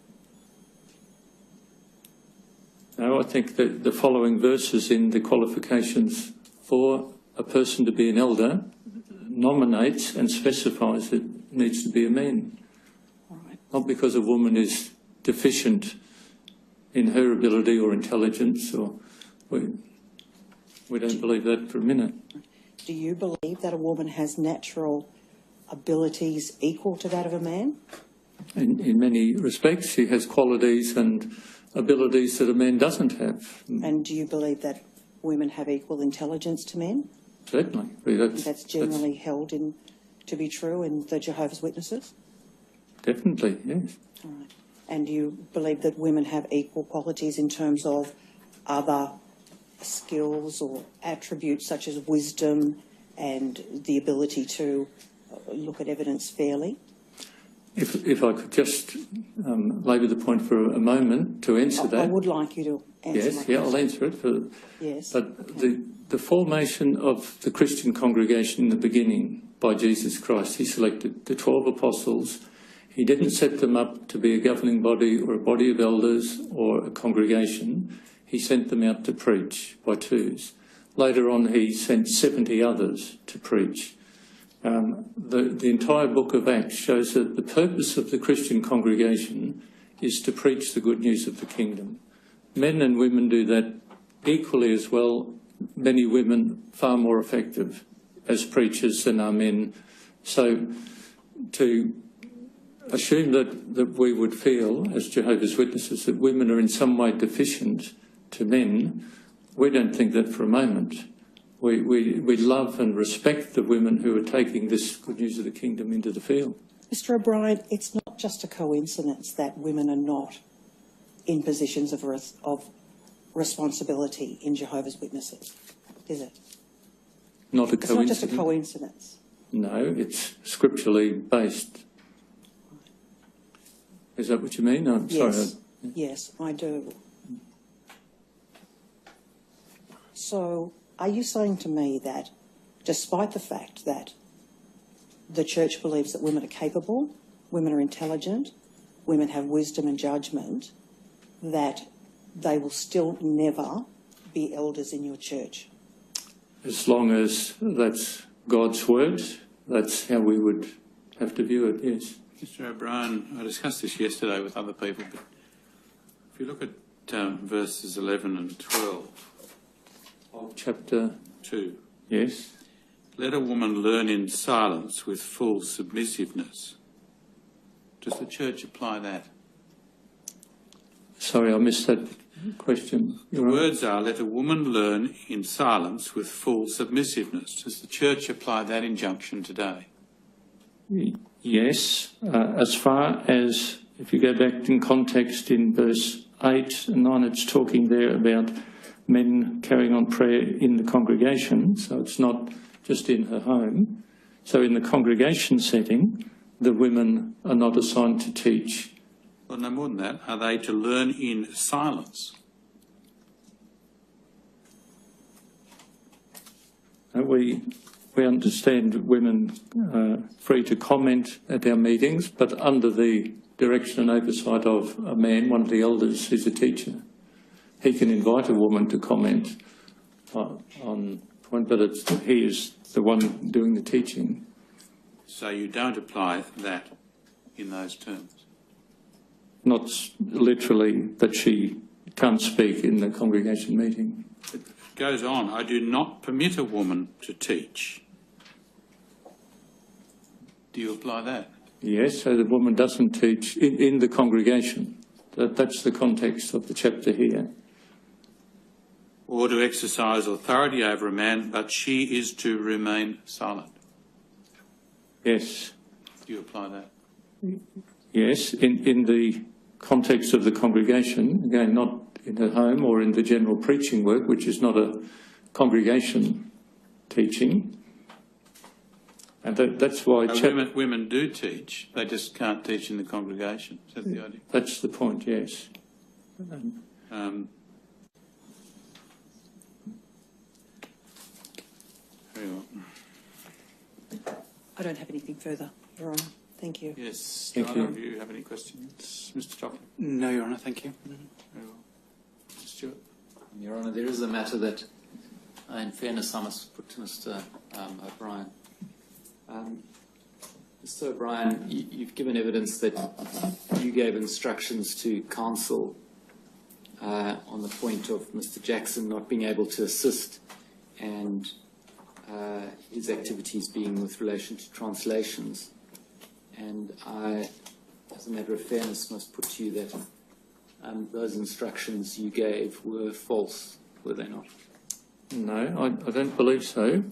No, I think that the following verses in the qualifications for a person to be an elder nominates and specifies it needs to be a man. Right. Not because a woman is deficient in her ability or intelligence, or we don't believe that for a minute. Do you believe that a woman has natural abilities equal to that of a man? In many respects, she has qualities and abilities that a man doesn't have. And do you believe that women have equal intelligence to men? Certainly. That's generally held to be true in the Jehovah's Witnesses? Definitely, yes. All right. And do you believe that women have equal qualities in terms of other skills or attributes such as wisdom and the ability to look at evidence fairly? If I could just labour the point for a moment to answer that. I would like you to answer my question. I'll answer it. Yes. But okay. the formation of the Christian congregation in the beginning by Jesus Christ, he selected the 12 apostles. He didn't set them up to be a governing body or a body of elders or a congregation. He sent them out to preach by twos. Later on, he sent 70 others to preach. The entire book of Acts shows that the purpose of the Christian congregation is to preach the good news of the kingdom. Men and women do that equally as well, many women far more effective as preachers than are men. So to assume that we would feel, as Jehovah's Witnesses, that women are in some way deficient to men, we don't think that for a moment. We love and respect the women who are taking this good news of the kingdom into the field. Mr. O'Brien, it's not just a coincidence that women are not in positions of responsibility in Jehovah's Witnesses, is it? Not a It's coincidence. not just a coincidence. No, it's scripturally based. Is that what you mean? I'm Yes, sorry. yes, I do. So, are you saying to me that despite the fact that the church believes that women are capable, women are intelligent, women have wisdom and judgment, that they will still never be elders in your church? As long as that's God's word, that's how we would have to view it, yes. Mr. O'Brien, I discussed this yesterday with other people, but if you look at verses 11 and 12, Chapter 2, yes. let a woman learn in silence with full submissiveness. Does the church apply that? Sorry, I missed that question. The words are, let a woman learn in silence with full submissiveness. Does the church apply that injunction today? Yes, as far as, if you go back in context in verse 8 and 9, it's talking there about men carrying on prayer in the congregation, so it's not just in her home. So in the congregation setting, the women are not assigned to teach. Well, no more than that. Are they to learn in silence? We understand women free to comment at our meetings, but under the direction and oversight of a man, one of the elders who's a teacher. He can invite a woman to comment on point, but he is the one doing the teaching. So you don't apply that in those terms? Not literally that she can't speak in the congregation meeting. It goes on. I do not permit a woman to teach. Do you apply that? Yes, so the woman doesn't teach in the congregation. That's the context of the chapter here. Or to exercise authority over a man, but she is to remain silent. Yes. Do you apply that? Yes, in the context of the congregation, again, not in her home or in the general preaching work, which is not a congregation teaching. And that's why... women do teach, they just can't teach in the congregation. Is that the idea? That's the point, yes. Very well. I don't have anything further, Your Honour. Thank you. Yes, Thank Your you. Honour, do you have any questions? Mr. Chocolate? No, Your Honour, thank you. Very well. Mr. Stewart? Your Honour, there is a matter that, in fairness, I must put to Mr. O'Brien. Mr. O'Brien, you've given evidence that you gave instructions to counsel on the point of Mr. Jackson not being able to assist and his activities being with relation to translations. And I, as a matter of fairness, must put to you that those instructions you gave were false, were they not? No, I don't believe so.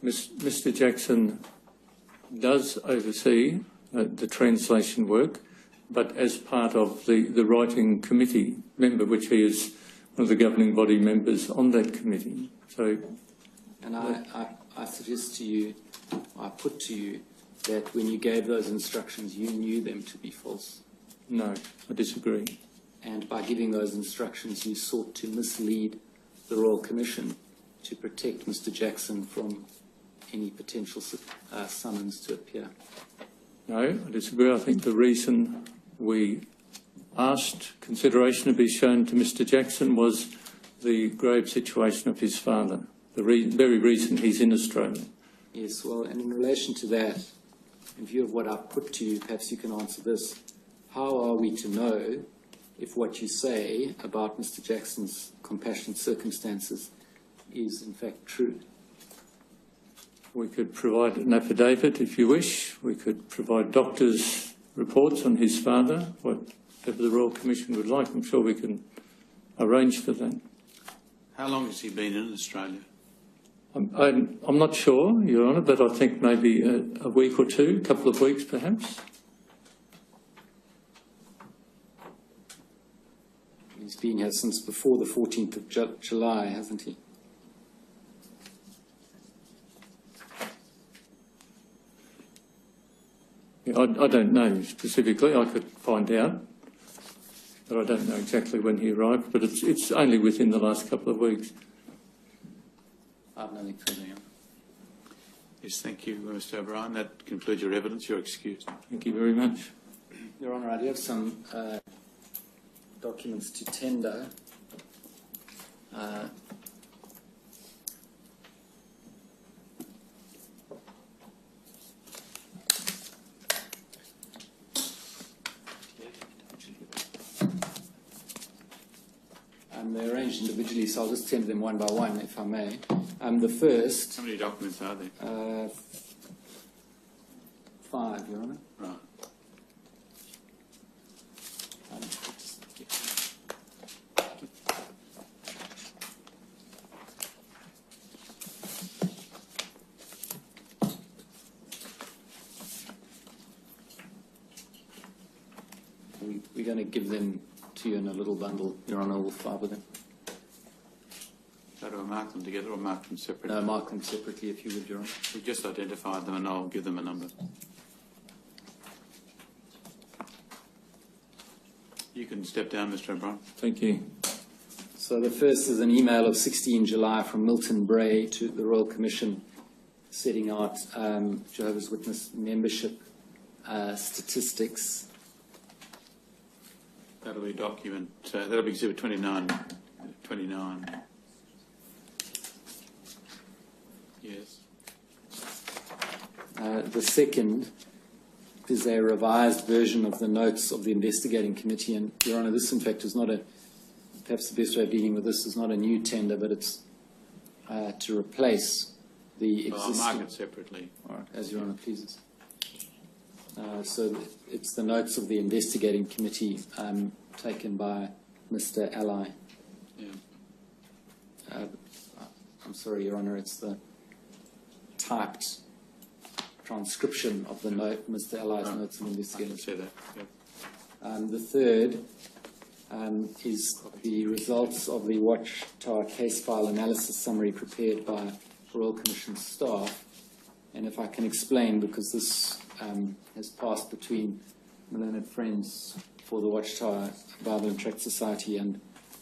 Mr. Jackson does oversee the translation work, but as part of the writing committee member, which he is one of the governing body members on that committee. So, and I suggest to you, I put to you, that when you gave those instructions, you knew them to be false. no, I disagree. And by giving those instructions, you sought to mislead the Royal Commission to protect Mr. Jackson from any potential summons to appear. No, I disagree. I think the reason we asked consideration to be shown to Mr. Jackson was the grave situation of his father, the very reason he's in Australia. Yes, well, and in relation to that, in view of what I've put to you, perhaps you can answer this. How are we to know if what you say about Mr. Jackson's compassionate circumstances is in fact true? We could provide an affidavit if you wish. We could provide doctors' reports on his father, whatever the Royal Commission would like. I'm sure we can arrange for that. How long has he been in Australia? I'm not sure, Your Honour, but I think maybe a week or two, a couple of weeks perhaps. He's been here since before the 14th of July, hasn't he? Yeah, I don't know specifically. I could find out, but I don't know exactly when he arrived. But it's only within the last couple of weeks. I have nothing further. Yes, thank you, Mr. O'Brien. That concludes your evidence. You're excused. Thank you very much. Your Honour, I do have some documents to tender. They're arranged individually, so I'll just tender them one by one, if I may. The first... How many documents are there? 5, Your Honour. Right. We're going to give them to you in a little bundle, Your Honour, all 5 of them. So do I mark them together or mark them separately? No, mark them separately if you would, Your Honour. We've just identified them and I'll give them a number. You can step down, Mr. O'Brien. Thank you. So the first is an email of 16 July from Milton Bray to the Royal Commission setting out Jehovah's Witness membership statistics. That'll be document, that'll be exhibit 29. 29. Yes. The second is a revised version of the notes of the investigating committee. And, Your Honour, this in fact is not perhaps the best way of dealing with this is not a new tender, but it's to replace the existing. I'll mark it separately. All right, as Your Honour pleases. So it's the notes of the investigating committee taken by Mr. Ally. Yeah. I'm sorry, Your Honour, it's the typed transcription of the note, Mr. Ally's notes of I investigating. can see that. Yep. The third is the results of the Watchtower case file analysis summary prepared by Royal Commission staff. And if I can explain, because this has passed between my learned friends for the Watchtower Bible and Tract Society and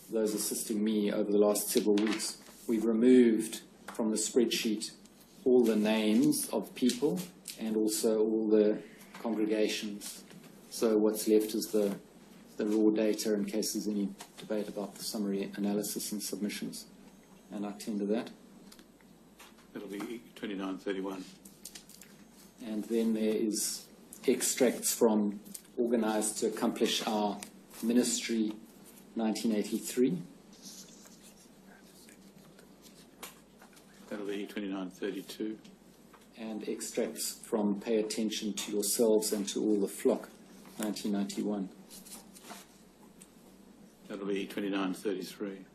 those assisting me over the last several weeks, we've removed from the spreadsheet all the names of people and also all the congregations. So what's left is the raw data in case there's any debate about the summary analysis and submissions. And I tender that. That'll be 2931. And then there is extracts from Organised to Accomplish Our Ministry 1983. That'll be 2932. And extracts from Pay Attention to Yourselves and to All the Flock 1991. That'll be 2933.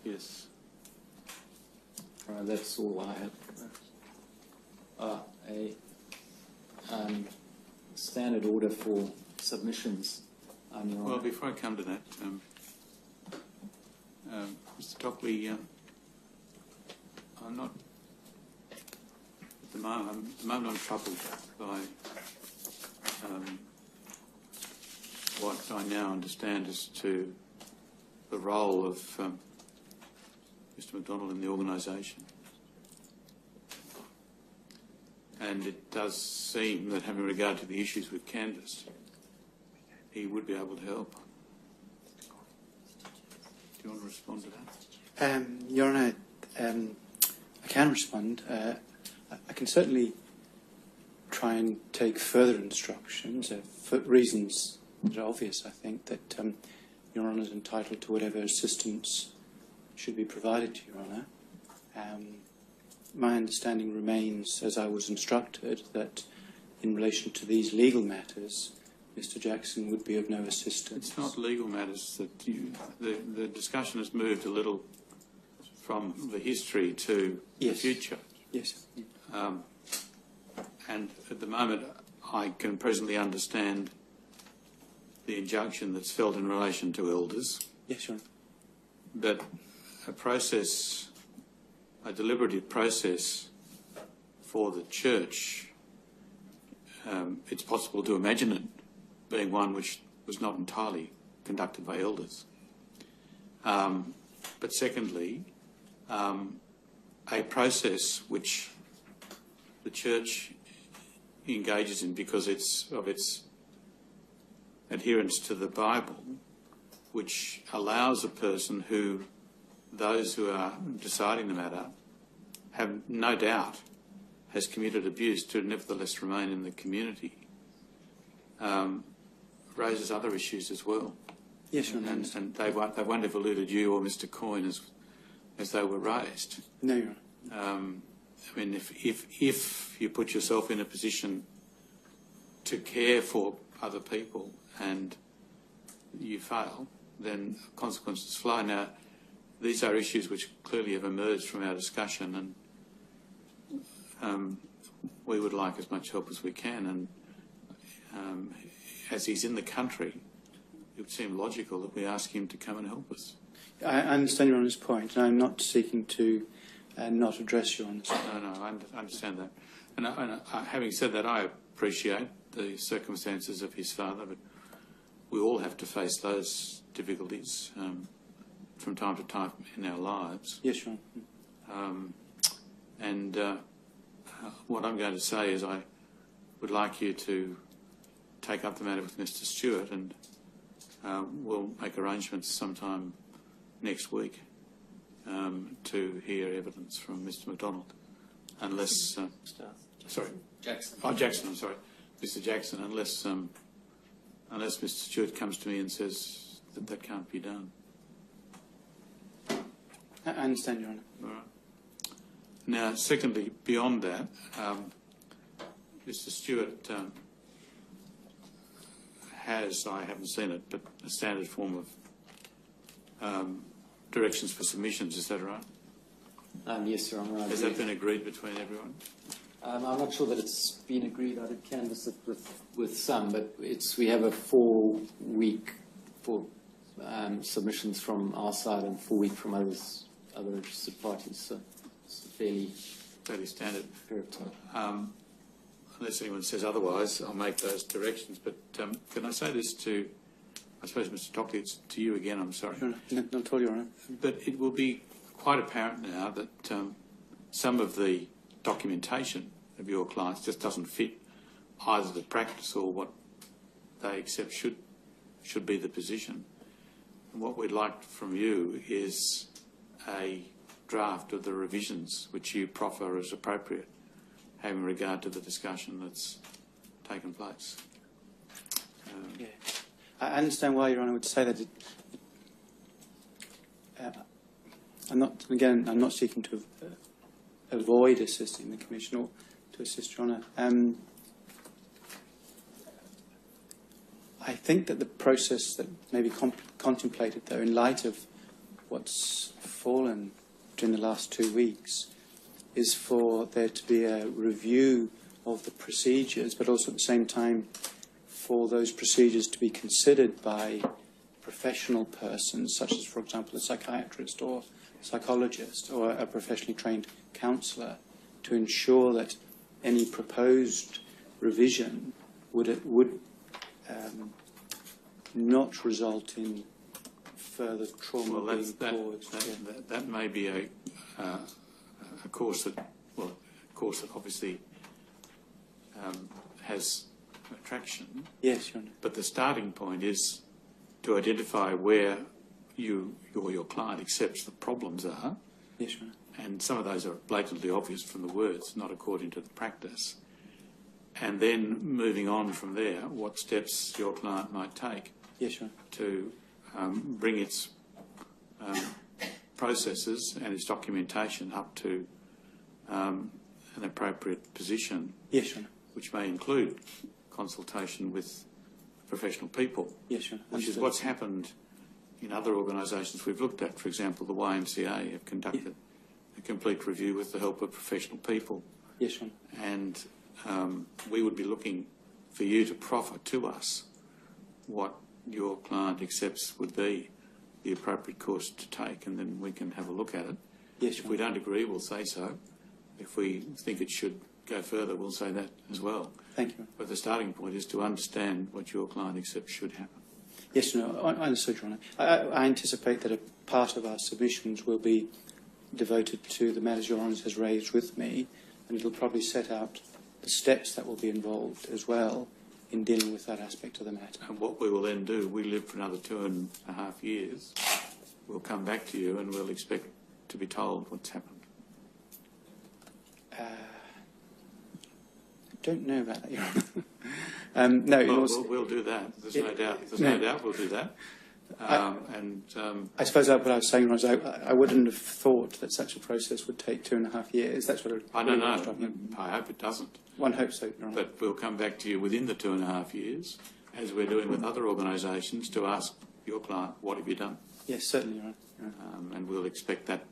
Yes. That's all I have. A standard order for submissions. Your Well, Honour. before I come to that, Mr. Tockley, I'm not at the moment. I'm troubled by what I now understand as to the role of Mr. McDonald in the organisation. And it does seem that, having regard to the issues we've canvassed, he would be able to help. Do you want to respond to that? Your Honour, I can respond. I can certainly try and take further instructions for reasons that are obvious. I think that Your Honour is entitled to whatever assistance should be provided to Your Honour. My understanding remains, as I was instructed, that in relation to these legal matters, Mr. Jackson would be of no assistance. It's not legal matters that the discussion has moved a little from the history to the future. Yes. And at the moment, I can presently understand the injunction that's felt in relation to elders. Yes, Your Honour. But a deliberative process for the church, it's possible to imagine it being one which was not entirely conducted by elders. But secondly, a process which the church engages in because of its adherence to the Bible, which allows a person those who are deciding the matter have no doubt has committed abuse to nevertheless remain in the community, raises other issues as well. Yes, Your Honour. And they won't have eluded you or Mr. Coyne as they were raised. No, Your Honour. I mean, if you put yourself in a position to care for other people and you fail, then consequences flow. Now, these are issues which clearly have emerged from our discussion, and we would like as much help as we can. And as he's in the country, it would seem logical that we ask him to come and help us. I understand Your Honour's point, and I'm not seeking to not address Your Honour's point. No, I understand that. And having said that, I appreciate the circumstances of his father, but we all have to face those difficulties from time to time in our lives. Yes, Your Honour. What I'm going to say is I would like you to take up the matter with Mr. Stewart, and we'll make arrangements sometime next week to hear evidence from Mr. McDonald, unless sorry, Jackson. Oh, Jackson. I'm sorry, Mr. Jackson. Unless Mr. Stewart comes to me and says that that can't be done. I understand, Your Honour. All right. Now, secondly, beyond that, Mr. Stewart has, I haven't seen it, but a standard form of directions for submissions. Is that right? Yes, Your Honour. Has that been agreed between everyone? I'm not sure that it's been agreed. I did canvass it with some, but we have a 4-week for submissions from our side and 4-week from other interested parties. So it's a fairly Standard. period of time. Unless anyone says otherwise, I'll make those directions. But can I say this to, I suppose, Mr. Tockley, it's to you again, I'm sorry. Your Honour. Not at all, Your Honour. But it will be quite apparent now that some of the documentation of your clients just doesn't fit either the practice or what they accept should be the position. And what we'd like from you is a draft of the revisions which you proffer as appropriate, having regard to the discussion that's taken place. Yeah. I understand why Your Honour would say that. I'm not seeking to avoid assisting the Commission or to assist Your Honour. I think that the process that may be contemplated, though, in light of what's fallen during the last 2 weeks, is for there to be a review of the procedures, but also at the same time for those procedures to be considered by professional persons, such as, for example, a psychiatrist or psychologist or a professionally trained counsellor, to ensure that any proposed revision would not result in further trauma being caused. That may be a course that obviously has attraction. Yes, Your Honour. But the starting point is to identify where you or your client accepts the problems are. Yes, Your Honour. And some of those are blatantly obvious from the words, not according to the practice. And then moving on from there, what steps your client might take Yes, Your Honour. to bring its processes and its documentation up to an appropriate position, Yes, Your Honour. which may include consultation with professional people, Yes, Your Honour. which is what's happened in other organisations we've looked at. For example, the YMCA have conducted a complete review with the help of professional people. Yes, Your Honour. And we would be looking for you to proffer to us what your client accepts would be the appropriate course to take, and then we can have a look at it. Yes, If Your we Honour. don't agree, we'll say so. If we think it should go further, we'll say that as well. Thank you. But the starting point is to understand what your client accepts should happen. Yes, no, I understood, Your Honour. I anticipate that a part of our submissions will be devoted to the matters Your Honour has raised with me, and it'll probably set out the steps that will be involved as well in dealing with that aspect of the matter. And what we will then do, we live for another 2.5 years, we'll come back to you and we'll expect to be told what's happened. I don't know about that, Your Honour. No, Well, we'll do that. There's no doubt. There's no doubt we'll do that. I suppose what I was saying was I wouldn't have thought that such a process would take 2.5 years. That's what I don't know. I hope it doesn't. One hopes so, Your Honour. But we'll come back to you within the 2.5 years, as we're doing with other organisations, to ask your client, what have you done? Yes, certainly, Your Honour. And we'll expect that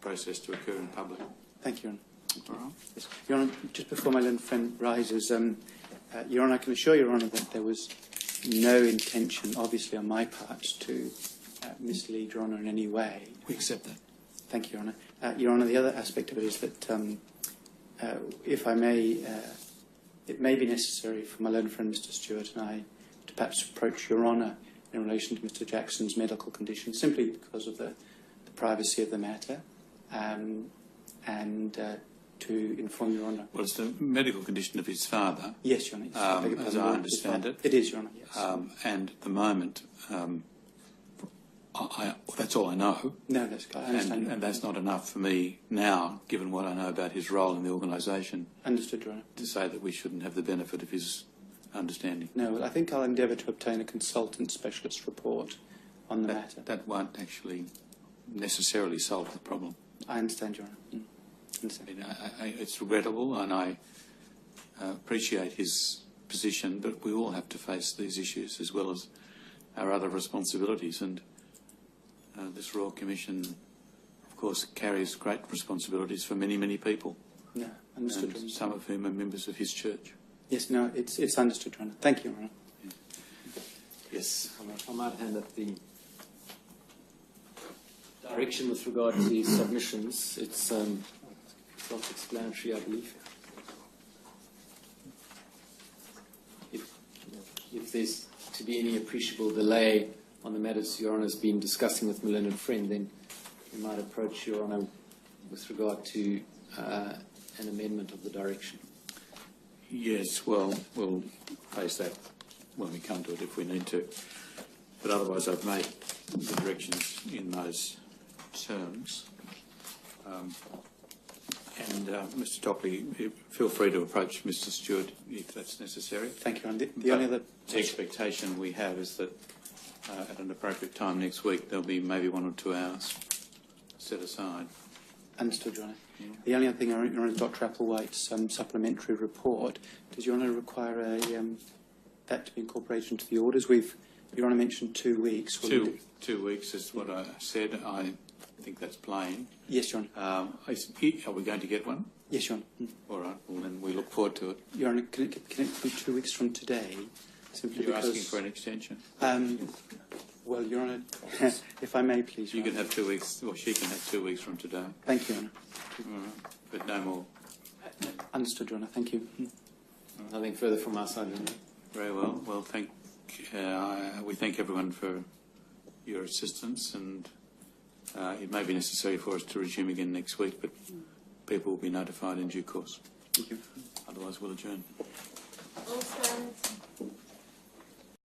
process to occur in public. Thank you, Your Honour. All right. Yes. Your Honour, just before my learned friend rises, Your Honour, I can assure Your Honour that there was no intention, obviously, on my part to mislead Your Honour in any way. We accept that. Thank you, Your Honour. Your Honour, the other aspect of it is that, if I may it may be necessary for my learned friend Mr Stewart and I to perhaps approach Your Honour in relation to Mr Jackson's medical condition, simply because of the privacy of the matter, and to inform Your Honour. Well, it's the medical condition of his father. Yes, Your Honour. Yes, as I understand it. It is, Your Honour, yes. And at the moment, that's all I know. No, that's I understand. And that's not enough for me now, given what I know about his role in the organisation, Understood, Your Honour. to say that we shouldn't have the benefit of his understanding. No, well, I think I'll endeavour to obtain a consultant specialist report on the matter. That won't actually necessarily solve the problem. I understand, Your Honour. Understand. I mean, it's regrettable, and I appreciate his position, but we all have to face these issues as well as our other responsibilities. And this Royal Commission, of course, carries great responsibilities for many, many people, No, understood. and some of whom are members of his church. Yes, no, it's understood, Your Honour. Thank you, Your Honour. Yes. I might hand up the direction with regard to these submissions. It's self-explanatory, I believe. If there's to be any appreciable delay on the matters Your Honour has been discussing with my learned friend, then you might approach Your Honour with regard to an amendment of the direction. Yes, well, we'll face that when we come to it if we need to. But otherwise, I've made the directions in those terms. Mr Topley, feel free to approach Mr Stewart if that's necessary. Thank you, Your Honour. The only other... The expectation we have is that at an appropriate time next week there'll be maybe 1 or 2 hours set aside. Understood, Your Honour. Yeah. The only other thing, Your Honour, is Dr Applewhite's supplementary report. Does Your Honour require that to be incorporated into the orders? Your Honour mentioned 2 weeks. 2 weeks is what I said. I think that's plain. Yes, Your Honour. Are we going to get one? Yes, Your Honour. All right, well then we look forward to it. Your Honour, can it be 2 weeks from today? Simply You're because... asking for an extension? Well, Your Honour, if I may please, You Your can have 2 weeks, or she can have 2 weeks from today. Thank you, Your Honour. All right, but no more. Understood, Your Honour. Thank you. Nothing further from our side, Your Honour. Very well. Well, we thank everyone for your assistance, and it may be necessary for us to resume again next week, but people will be notified in due course. Thank you. Otherwise, we'll adjourn. All stand.